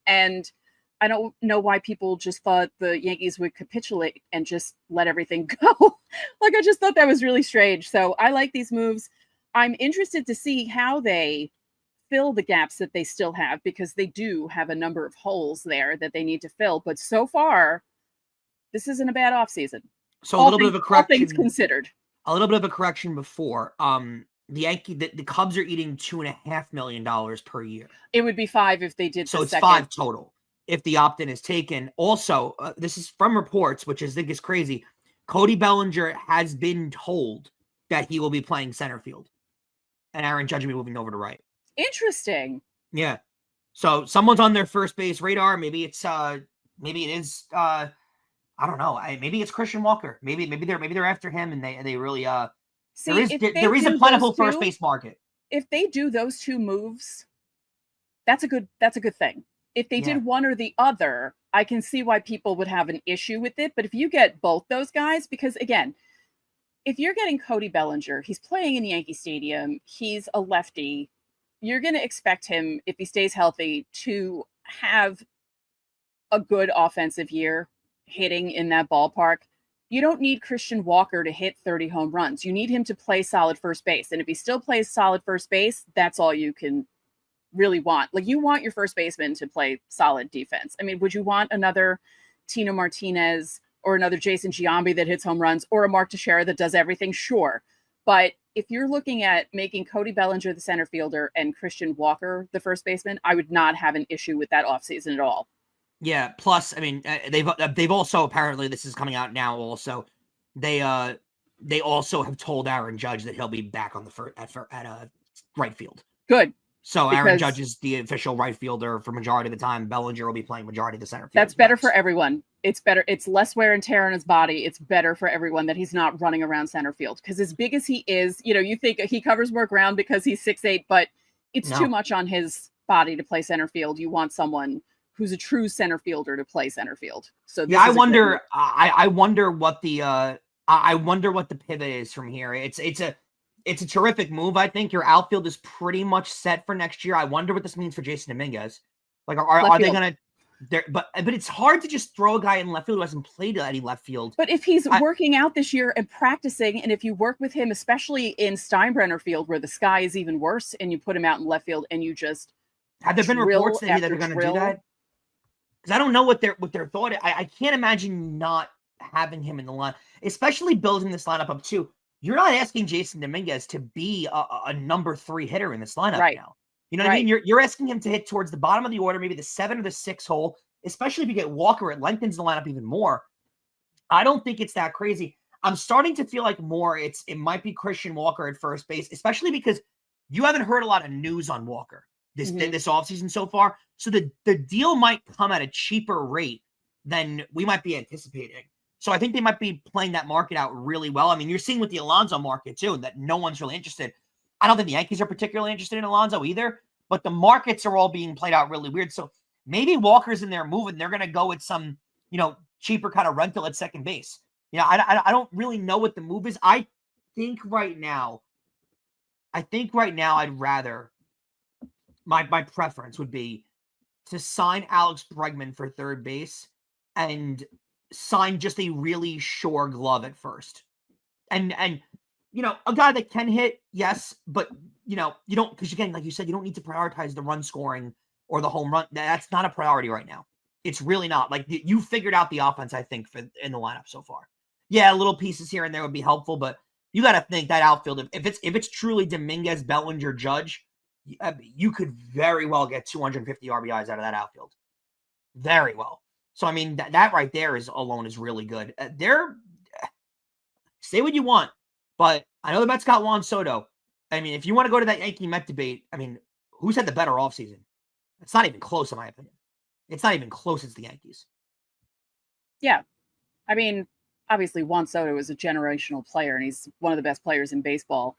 and I don't know why people just thought the Yankees would capitulate and just let everything go. Like, I just thought that was really strange. So I like these moves. I'm interested to see how they fill the gaps that they still have, because they do have a number of holes there that they need to fill. But so far, this isn't a bad offseason. So a little bit of a correction. All things considered. A little bit of a correction before. The Cubs are eating $2.5 million per year. It would be $5 million if they did. So it's $5 million total if the opt-in is taken. Also, this is from reports, which I think is crazy. Cody Bellinger has been told that he will be playing center field, and Aaron Judge will be moving over to right. Interesting. Yeah. So someone's on their first base radar. Maybe it is. I don't know. Maybe it's Christian Walker. Maybe they're after him, and they really see. There is a plentiful first base market. If they do those two moves, that's a good thing. If they did one or the other, I can see why people would have an issue with it. But if you get both those guys, because again, if you're getting Cody Bellinger, he's playing in Yankee Stadium, he's a lefty, you're going to expect him, if he stays healthy, to have a good offensive year hitting in that ballpark. You don't need Christian Walker to hit 30 home runs. You need him to play solid first base. And if he still plays solid first base, that's all you can really want. Like, you want your first baseman to play solid defense. I mean, would you want another Tino Martinez or another Jason Giambi that hits home runs, or a Mark Teixeira that does everything? Sure. But if you're looking at making Cody Bellinger the center fielder and Christian Walker the first baseman, I would not have an issue with that offseason at all. Yeah. Plus, I mean, they've also, apparently this is coming out now also, they also have told Aaron Judge that he'll be back on at right field. Good. So Aaron Judge is the official right fielder for majority of the time. Bellinger will be playing majority of the center field. That's better for everyone. It's better. It's less wear and tear on his body. It's better for everyone that he's not running around center field, because as big as he is, you think he covers more ground because he's 6'8", but it's too much on his body to play center field. You want someone who's a true center fielder to play center field. So yeah, I wonder what the pivot is from here. It's a terrific move. I think your outfield is pretty much set for next year. I wonder what this means for Jason Dominguez. Like, are they going to? But it's hard to just throw a guy in left field who hasn't played any left field. But if he's working out this year and practicing, and if you work with him, especially in Steinbrenner Field where the sky is even worse, and you put him out in left field and you just have there been reports that they're going to do that? Because I don't know what their thought. I can't imagine not having him in the line, especially building this lineup up too. you're not asking Jason Dominguez to be a number 3 hitter in this lineup now. You know what I mean? You're asking him to hit towards the bottom of the order, maybe the 7 or the 6 hole, especially if you get Walker, it lengthens the lineup even more. I don't think it's that crazy. I'm starting to feel like more it might be Christian Walker at first base, especially because you haven't heard a lot of news on Walker this offseason so far. So the deal might come at a cheaper rate than we might be anticipating. So I think they might be playing that market out really well. I mean, you're seeing with the Alonso market too, that no one's really interested. I don't think the Yankees are particularly interested in Alonso either, but the markets are all being played out really weird. So maybe Walker's in there moving. They're going to go with some, cheaper kind of rental at second base. I don't really know what the move is. I think right now I'd rather, my preference would be to sign Alex Bregman for third base and sign just a really sure glove at first. And a guy that can hit, yes, but you don't, because again, like you said, you don't need to prioritize the run scoring or the home run. That's not a priority right now. It's really not. Like, you figured out the offense, I think, in the lineup so far. Yeah, little pieces here and there would be helpful, but you got to think that outfield, if it's truly Dominguez, Bellinger, Judge, you could very well get 250 RBIs out of that outfield. Very well. So, I mean, that right there alone is really good. Say what you want, but I know the Mets got Juan Soto. I mean, if you want to go to that Yankee Met debate, I mean, who's had the better offseason? It's not even close, in my opinion. It's not even close. It's the Yankees. Yeah. I mean, obviously Juan Soto is a generational player and he's one of the best players in baseball,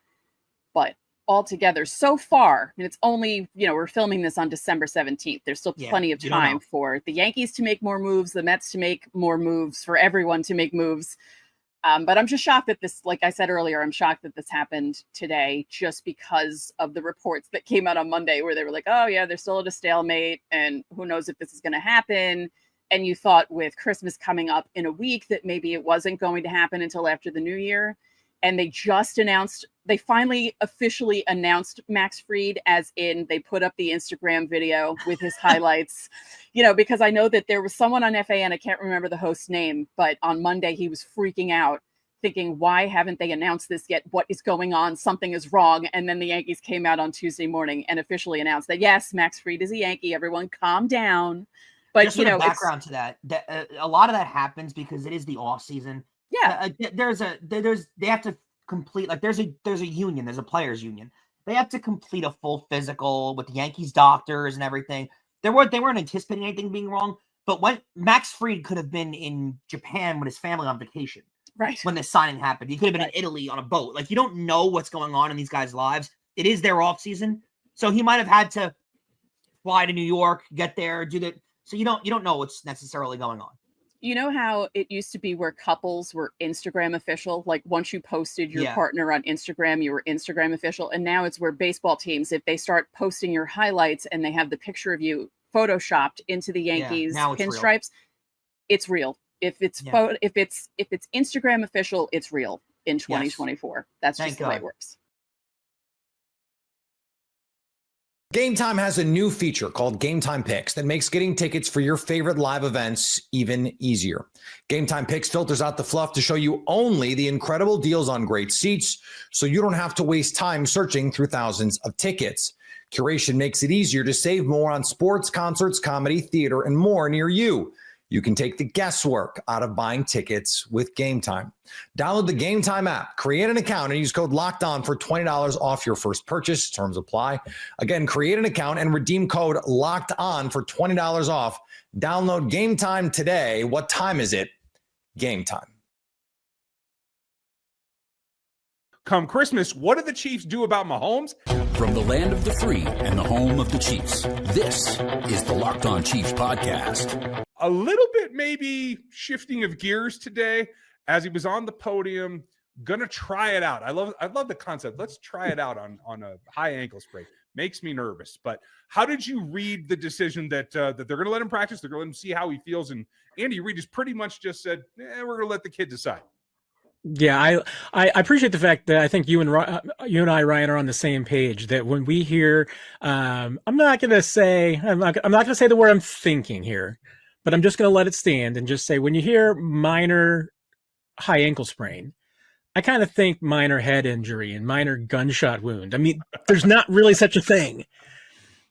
but altogether so far, and it's only, we're filming this on December 17th. There's still plenty of time for the Yankees to make more moves, the Mets to make more moves, for everyone to make moves. But I'm just shocked that this, like I said earlier, I'm shocked that this happened today just because of the reports that came out on Monday where they were like, oh yeah, they're still at a stalemate and who knows if this is going to happen. And you thought with Christmas coming up in a week that maybe it wasn't going to happen until after the new year. And they finally officially announced Max Fried, as in they put up the Instagram video with his highlights, because I know that there was someone on FAN, I can't remember the host's name, but on Monday he was freaking out thinking, why haven't they announced this yet? What is going on? Something is wrong. And then the Yankees came out on Tuesday morning and officially announced that, yes, Max Fried is a Yankee. Everyone calm down. But, just background to that, a lot of that happens because it is the off season. Yeah, they have to complete, like there's a union, there's a players union. They have to complete a full physical with the Yankees doctors and everything. They weren't anticipating anything being wrong, but when Max Fried could have been in Japan with his family on vacation, right? When this signing happened, he could have been in Italy on a boat. Like, you don't know what's going on in these guys' lives. It is their off season, so he might have had to fly to New York, get there, do that. So you don't know what's necessarily going on. You know how it used to be where couples were Instagram official? Like, once you posted your partner on Instagram, you were Instagram official. And now it's where baseball teams, if they start posting your highlights and they have the picture of you photoshopped into the Yankees pinstripes, it's real. If it's Instagram official, it's real in 2024. Yes. That's just the way it works. Gametime has a new feature called Gametime Picks that makes getting tickets for your favorite live events even easier. Gametime Picks filters out the fluff to show you only the incredible deals on great seats, so you don't have to waste time searching through thousands of tickets. Curation makes it easier to save more on sports, concerts, comedy, theater, and more near you. You can take the guesswork out of buying tickets with Gametime. Download the Gametime app, create an account, and use code LOCKEDON for $20 off your first purchase. Terms apply. Again, create an account and redeem code LOCKEDON for $20 off. Download Gametime today. What time is it? Gametime. Come Christmas, what do the Chiefs do about Mahomes? From the land of the free and the home of the Chiefs, this is the Locked On Chiefs podcast. A little bit maybe shifting of gears today as he was on the podium, gonna try it out. I love the concept. Let's try it out on a high ankle sprain. Makes me nervous. But how did you read the decision that they're going to let him practice? They're going to let him see how he feels. And Andy Reid just pretty much just said, we're going to let the kid decide. Yeah, I appreciate the fact that I think you and I, Ryan, are on the same page. That when we hear, I'm not going to say the word I'm thinking here, but I'm just going to let it stand and just say when you hear minor high ankle sprain, I kind of think minor head injury and minor gunshot wound. I mean, there's not really such a thing.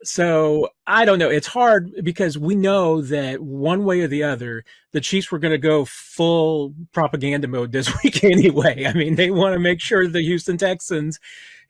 So I don't know. It's hard because we know that one way or the other, the Chiefs were going to go full propaganda mode this week anyway. I mean, they want to make sure the Houston Texans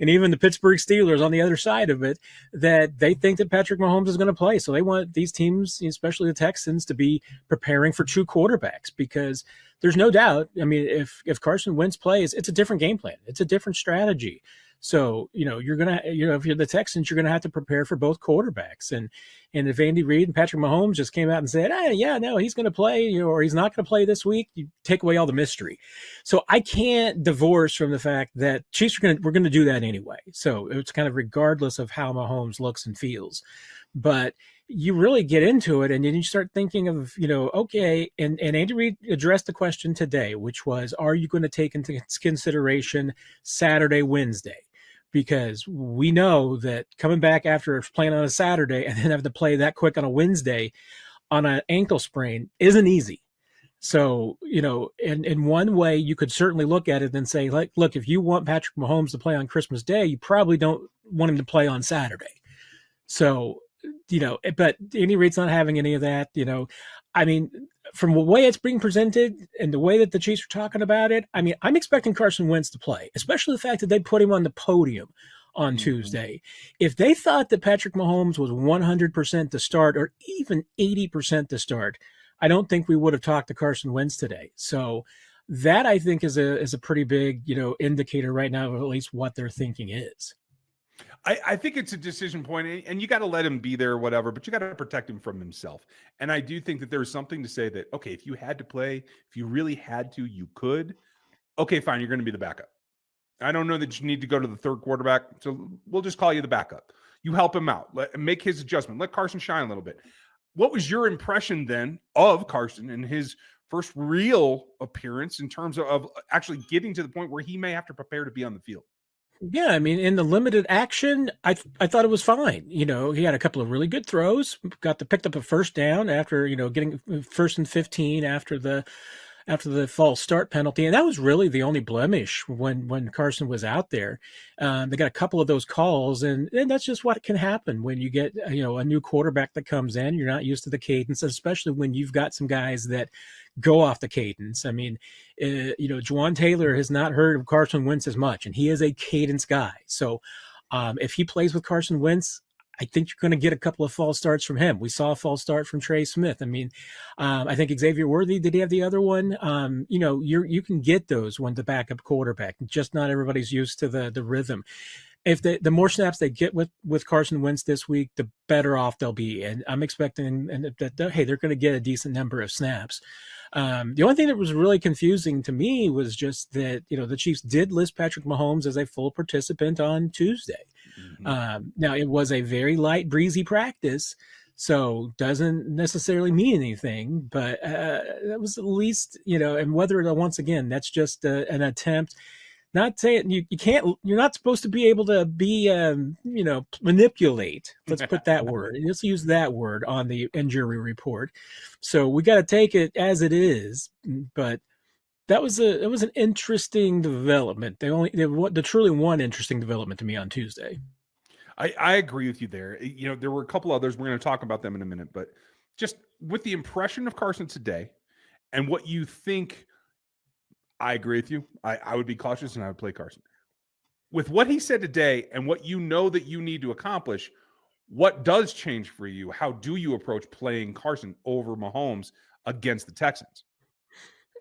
and even the Pittsburgh Steelers on the other side of it, that they think that Patrick Mahomes is going to play. So they want these teams, especially the Texans, to be preparing for true quarterbacks, because there's no doubt. I mean, if Carson Wentz plays, it's a different game plan. It's a different strategy. So, you're going to, if you're the Texans, you're going to have to prepare for both quarterbacks. And if Andy Reid and Patrick Mahomes just came out and said, he's going to play, or he's not going to play this week, you take away all the mystery. So I can't divorce from the fact that Chiefs we're going to do that anyway. So it's kind of regardless of how Mahomes looks and feels. But you really get into it, and then you start thinking of, okay, and Andy Reid addressed the question today, which was, are you going to take into consideration Saturday, Wednesday? Because we know that coming back after playing on a Saturday and then having to play that quick on a Wednesday on an ankle sprain isn't easy. So, in one way, you could certainly look at it and say, look, if you want Patrick Mahomes to play on Christmas Day, you probably don't want him to play on Saturday. So, but Andy Reid's not having any of that. I mean, from the way it's being presented and the way that the Chiefs are talking about it, I mean, I'm expecting Carson Wentz to play, especially the fact that they put him on the podium on Tuesday. If they thought that Patrick Mahomes was 100% to start, or even 80% to start, I don't think we would have talked to Carson Wentz today. So that, I think, is a pretty big, indicator right now of at least what their thinking is. I think it's a decision point, and you got to let him be there or whatever, but you got to protect him from himself. And I do think that there's something to say that, okay, if you had to play, if you really had to, you could. Okay, fine, you're going to be the backup. I don't know that you need to go to the third quarterback, so we'll just call you the backup. You help him out, make his adjustment, let Carson shine a little bit. What was your impression then of Carson and his first real appearance in terms of actually getting to the point where he may have to prepare to be on the field? Yeah, I mean, in the limited action, I thought it was fine. He had a couple of really good throws, picked up a first down after, getting first and 15 after the false start penalty. And that was really the only blemish when Carson was out there. They got a couple of those calls, and that's just what can happen when you get, a new quarterback that comes in. You're not used to the cadence, especially when you've got some guys that go off the cadence. I mean, Juwan Taylor has not heard of Carson Wentz as much, and he is a cadence guy. So if he plays with Carson Wentz, I think you're going to get a couple of false starts from him. We saw a false start from Trey Smith. I mean, I think Xavier Worthy, did he have the other one? You can get those when the backup quarterback, just not everybody's used to the rhythm. If the more snaps they get with Carson Wentz this week, the better off they'll be. And I'm expecting that they're going to get a decent number of snaps. The only thing that was really confusing to me was just that, the Chiefs did list Patrick Mahomes as a full participant on Tuesday. Mm-hmm. Now, it was a very light, breezy practice, so doesn't necessarily mean anything, but that was at least, and whether once again, that's just an attempt. Not saying you're not supposed to be able to be, manipulate. Let's put that word. Let's use that word on the injury report. So we got to take it as it is. But that was an interesting development. The truly one interesting development to me on Tuesday. I agree with you there. There were a couple others. We're going to talk about them in a minute, but just with the impression of Carson today and what you think. I agree with you. I would be cautious and I would play Carson. With what he said today and what that you need to accomplish, what does change for you? How do you approach playing Carson over Mahomes against the Texans?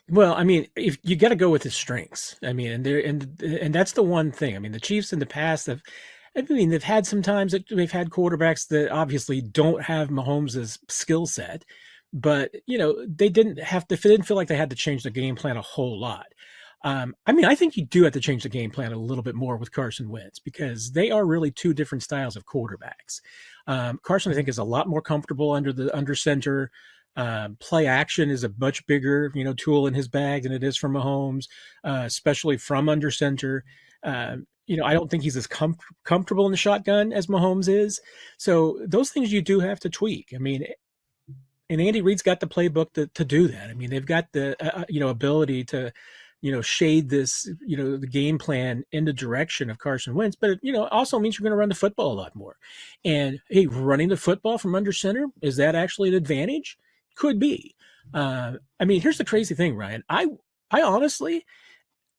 Well, I mean, if you got to go with his strengths. I mean, and that's the one thing. I mean, the Chiefs in the past they've had some times that they've had quarterbacks that obviously don't have Mahomes' skill set. But, they didn't feel like they had to change the game plan a whole lot. I mean, I think you do have to change the game plan a little bit more with Carson Wentz, because they are really two different styles of quarterbacks. Carson, I think, is a lot more comfortable under center. Play action is a much bigger, tool in his bag than it is for Mahomes, especially from under center. I don't think he's as comfortable in the shotgun as Mahomes is. So those things you do have to tweak. I mean, and Andy Reid's got the playbook to do that. I mean, they've got the ability to shade this, the game plan in the direction of Carson Wentz, but it also means you're going to run the football a lot more. And hey, running the football from under center, is that actually an advantage? Could be. Here's the crazy thing, Ryan. I honestly,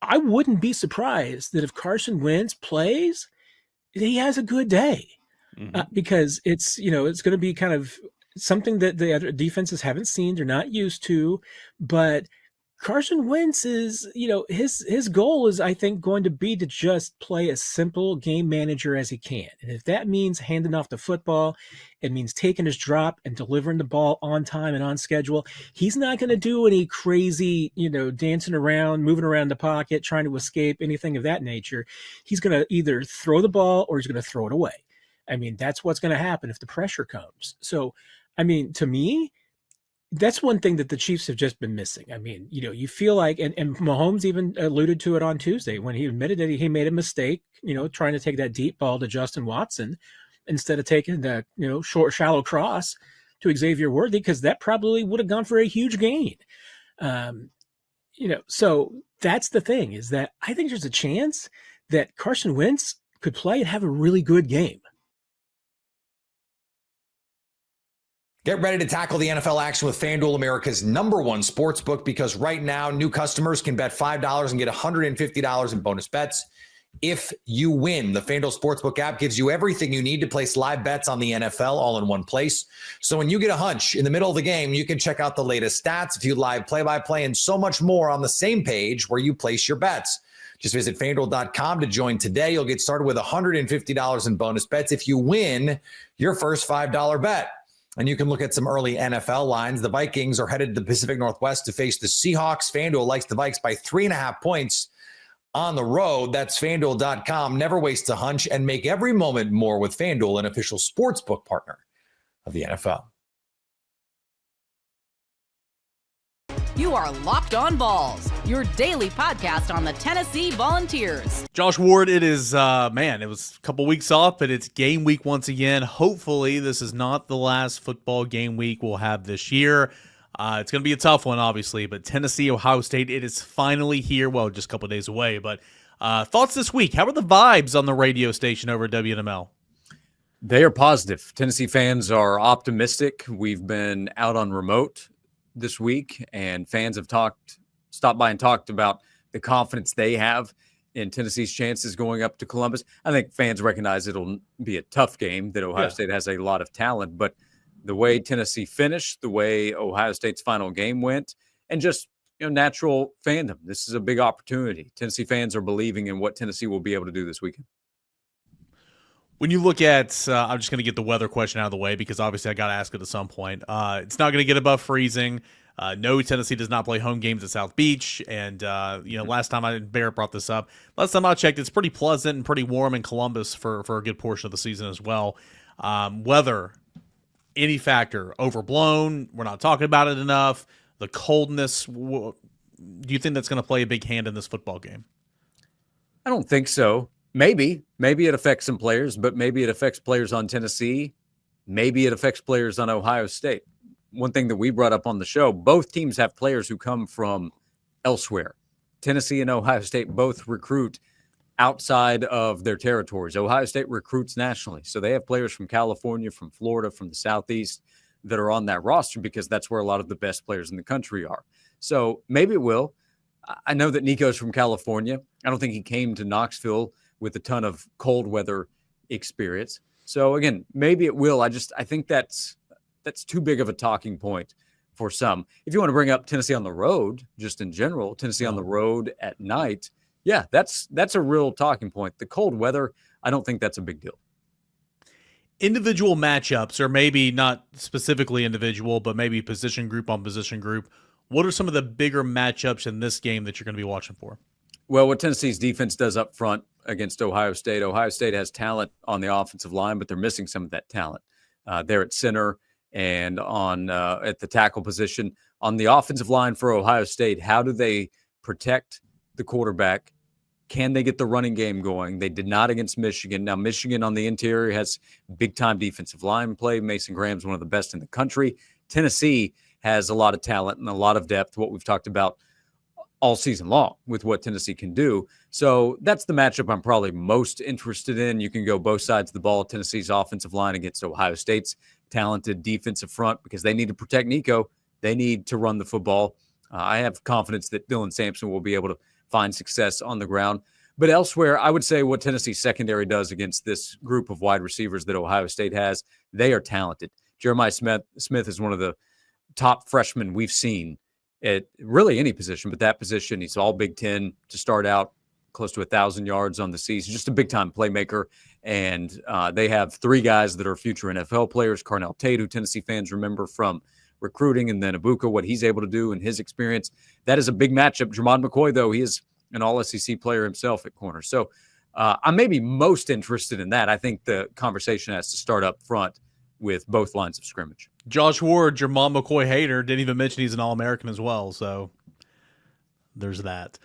I wouldn't be surprised that if Carson Wentz plays, he has a good day, because it's going to be kind of something that the other defenses haven't seen. They're not used to, but Carson Wentz is, his goal is, I think, going to be to just play as simple game manager as he can. And if that means handing off the football, it means taking his drop and delivering the ball on time and on schedule. He's not going to do any crazy, dancing around, moving around the pocket, trying to escape, anything of that nature. He's going to either throw the ball or he's going to throw it away. That's what's going to happen if the pressure comes. So, to me, that's one thing that the Chiefs have just been missing. You feel like, and Mahomes even alluded to it on Tuesday when he admitted that he made a mistake, trying to take that deep ball to Justin Watson instead of taking the, short, shallow cross to Xavier Worthy, because that probably would have gone for a huge gain. So that's the thing, is that I think there's a chance that Carson Wentz could play and have a really good game. Get ready to tackle the NFL action with FanDuel, America's #1 sportsbook, because right now new customers can bet $5 and get $150 in bonus bets if you win. The FanDuel Sportsbook app gives you everything you need to place live bets on the NFL all in one place. So when you get a hunch in the middle of the game, you can check out the latest stats, view live play-by-play, and so much more on the same page where you place your bets. Just visit FanDuel.com to join today. You'll get started with $150 in bonus bets if you win your first $5 bet. And you can look at some early NFL lines. The Vikings are headed to the Pacific Northwest to face the Seahawks. FanDuel likes the Vikes by 3.5 points on the road. That's FanDuel.com. Never waste a hunch and make every moment more with FanDuel, an official sportsbook partner of the NFL. You are Locked On Balls, your daily podcast on the Tennessee Volunteers. Josh Ward, it is, it was a couple weeks off, but it's game week once again. Hopefully, this is not the last football game week we'll have this year. It's going to be a tough one, obviously, but Tennessee, Ohio State, it is finally here. Well, just a couple days away, but thoughts this week? How are the vibes on the radio station over at WNML? They are positive. Tennessee fans are optimistic. We've been out on remote this week, and fans have stopped by and talked about the confidence they have in Tennessee's chances going up to Columbus. I think fans recognize it'll be a tough game, that Ohio State has a lot of talent, but the way Tennessee finished, the way Ohio State's final game went, and just natural fandom, this is a big opportunity. Tennessee fans are believing in what Tennessee will be able to do this weekend. When you look at, I'm just going to get the weather question out of the way because obviously I got to ask it at some point. It's not going to get above freezing. No, Tennessee does not play home games at South Beach. And, last time Barrett brought this up, last time I checked, it's pretty pleasant and pretty warm in Columbus for a good portion of the season as well. Weather, any factor, overblown. We're not talking about it enough. The coldness, do you think that's going to play a big hand in this football game? I don't think so. Maybe it affects some players, but maybe it affects players on Tennessee. Maybe it affects players on Ohio State. One thing that we brought up on the show, both teams have players who come from elsewhere. Tennessee and Ohio State both recruit outside of their territories. Ohio State recruits nationally. So they have players from California, from Florida, from the Southeast that are on that roster because that's where a lot of the best players in the country are. So maybe it will. I know that Nico's from California. I don't think he came to Knoxville with a ton of cold weather experience. So again, maybe it will. I think that's too big of a talking point for some. If you want to bring up Tennessee on the road, just in general, Tennessee on the road at night, yeah, that's a real talking point. The cold weather, I don't think that's a big deal. Individual matchups, or maybe not specifically individual, but maybe position group on position group. What are some of the bigger matchups in this game that you're going to be watching for? Well, what Tennessee's defense does up front against Ohio State. Ohio State has talent on the offensive line, but they're missing some of that talent. They're at center and on at the tackle position. On the offensive line for Ohio State, how do they protect the quarterback? Can they get the running game going? They did not against Michigan. Now, Michigan on the interior has big-time defensive line play. Mason Graham's one of the best in the country. Tennessee has a lot of talent and a lot of depth, what we've talked about all season long with what Tennessee can do. So that's the matchup I'm probably most interested in. You can go both sides of the ball. Tennessee's offensive line against Ohio State's talented defensive front because they need to protect Nico. They need to run the football. I have confidence that Dylan Sampson will be able to find success on the ground. But elsewhere, I would say what Tennessee's secondary does against this group of wide receivers that Ohio State has, they are talented. Jeremiah Smith is one of the top freshmen we've seen at really any position, but that position, he's all Big Ten to start out, close to 1,000 yards on the season, just a big-time playmaker. And they have 3 guys that are future NFL players, Carnell Tate, who Tennessee fans remember from recruiting, and then Ibuka, what he's able to do in his experience. That is a big matchup. Jermon McCoy, though, he is an all-SEC player himself at corner. So I'm maybe most interested in that. I think the conversation has to start up front with both lines of scrimmage. Josh Ward, Jermon McCoy hater, didn't even mention he's an All-American as well. So there's that.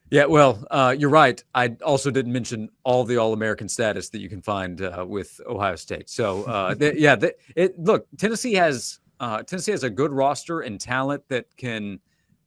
Yeah, well, you're right. I also didn't mention all the All-American status that you can find with Ohio State. So, look, Tennessee has a good roster and talent that can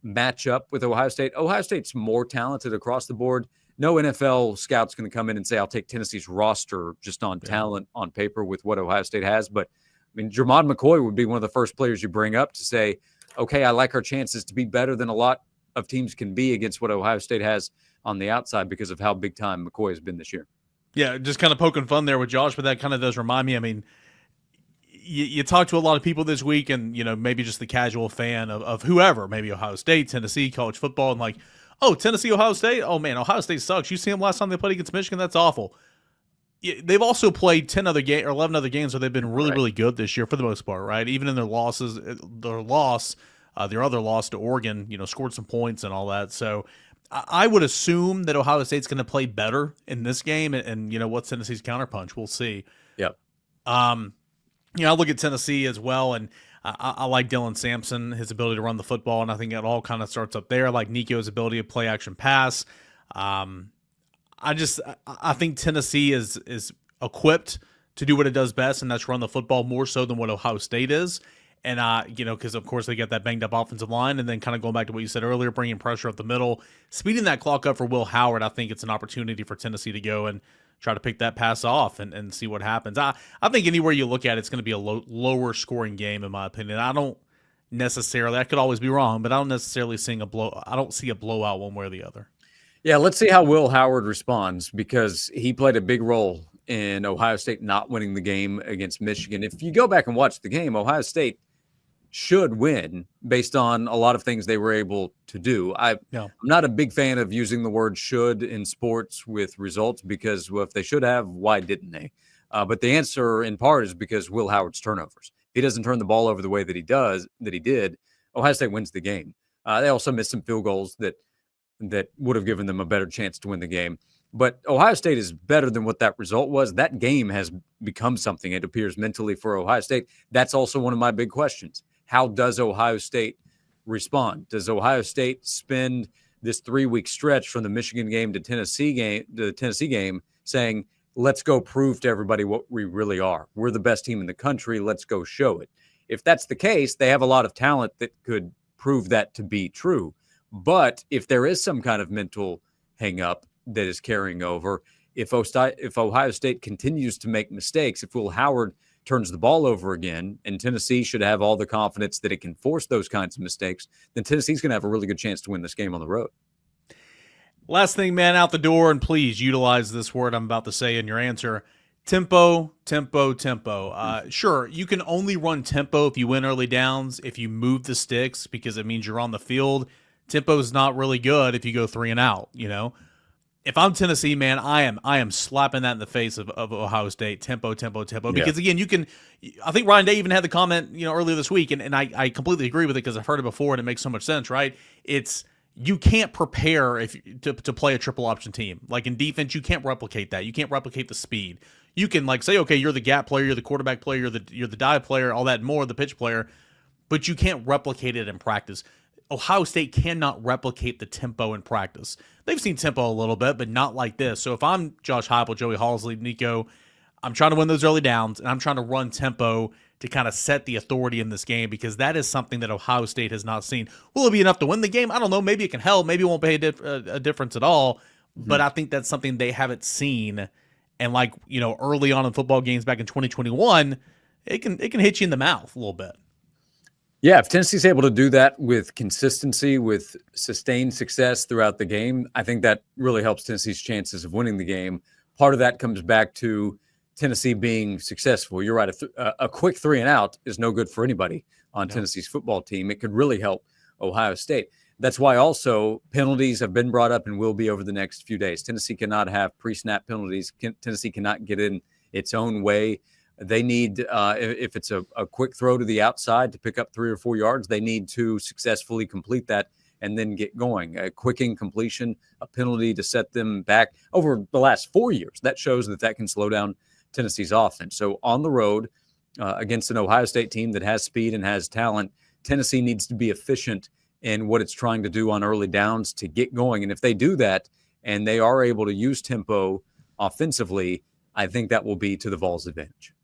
match up with Ohio State. Ohio State's more talented across the board. No NFL scout's going to come in and say, I'll take Tennessee's roster just on talent on paper with what Ohio State has. But, I mean, Jermon McCoy would be one of the first players you bring up to say, okay, I like our chances to be better than a lot of teams can be against what Ohio State has on the outside because of how big time McCoy has been this year. Yeah, just kind of poking fun there with Josh, but that kind of does remind me. I mean, you talk to a lot of people this week, and maybe just the casual fan of whoever, maybe Ohio State, Tennessee, college football, and like, oh, Tennessee, Ohio State. Oh man, Ohio State sucks. You see them last time they played against Michigan? That's awful. They've also played 10 other games or 11 other games where they've been really, really good this year for the most part, right? Even in their losses, their other loss to Oregon, scored some points and all that. So I would assume that Ohio State's going to play better in this game. And what's Tennessee's counterpunch? We'll see. Yep. I look at Tennessee as well, and I like Dylan Sampson, his ability to run the football, and I think it all kind of starts up there. I like Nico's ability to play action pass. I think Tennessee is equipped to do what it does best, and that's run the football more so than what Ohio State is. And, because, of course, they get that banged-up offensive line, and then kind of going back to what you said earlier, bringing pressure up the middle, speeding that clock up for Will Howard, I think it's an opportunity for Tennessee to go and try to pick that pass off and see what happens. I think anywhere you look at it's going to be a lower scoring game, in my opinion. I don't necessarily – I could always be wrong, but I don't necessarily see a blowout one way or the other. Yeah, let's see how Will Howard responds because he played a big role in Ohio State not winning the game against Michigan. If you go back and watch the game, Ohio State should win based on a lot of things they were able to do. I'm not a big fan of using the word should in sports with results because if they should have, why didn't they? But the answer in part is because Will Howard's turnovers. If he doesn't turn the ball over the way that he did, Ohio State wins the game. They also missed some field goals that would have given them a better chance to win the game. But Ohio State is better than what that result was. That game has become something, it appears, mentally for Ohio State. That's also one of my big questions. How does Ohio State respond? Does Ohio State spend this 3-week stretch from the Michigan game to the Tennessee game saying, let's go prove to everybody what we really are. We're the best team in the country. Let's go show it. If that's the case, they have a lot of talent that could prove that to be true. But if there is some kind of mental hang up that is carrying over, if Ohio State continues to make mistakes, if Will Howard turns the ball over again, and Tennessee should have all the confidence that it can force those kinds of mistakes, then Tennessee's going to have a really good chance to win this game on the road. Last thing, man, out the door, and please utilize this word I'm about to say in your answer. Tempo. Sure, you can only run tempo if you win early downs, if you move the sticks, because it means you're on the field. Tempo is not really good if you go 3 and out, If I'm Tennessee, man, I am slapping that in the face of Ohio State. Tempo. Because, again, I think Ryan Day even had the comment, earlier this week, and I completely agree with it because I've heard it before and it makes so much sense, right? You can't prepare to play a triple option team. Like in defense, you can't replicate that. You can't replicate the speed. You can say, okay, you're the gap player, you're the quarterback player, you're the dive player, all that and more, the pitch player, but you can't replicate it in practice. Ohio State cannot replicate the tempo in practice. They've seen tempo a little bit, but not like this. So if I'm Josh Heupel, Joey Halsley, Nico, I'm trying to win those early downs, and I'm trying to run tempo to kind of set the authority in this game, because that is something that Ohio State has not seen. Will it be enough to win the game? I don't know. Maybe it can help. Maybe it won't make a difference at all. But I think that's something they haven't seen. And like, early on in football games back in 2021, it can hit you in the mouth a little bit. Yeah, if Tennessee's able to do that with consistency, with sustained success throughout the game, I think that really helps Tennessee's chances of winning the game. Part of that comes back to Tennessee being successful. You're right. A quick 3 and out is no good for anybody on Tennessee's football team. It could really help Ohio State. That's why also penalties have been brought up and will be over the next few days. Tennessee cannot have pre-snap penalties. Tennessee cannot get in its own way. They need, if it's a quick throw to the outside to pick up 3 or 4 yards, they need to successfully complete that and then get going. A quick incompletion, a penalty to set them back over the last 4 years. That shows that can slow down Tennessee's offense. So on the road against an Ohio State team that has speed and has talent, Tennessee needs to be efficient in what it's trying to do on early downs to get going. And if they do that and they are able to use tempo offensively, I think that will be to the Vols' advantage.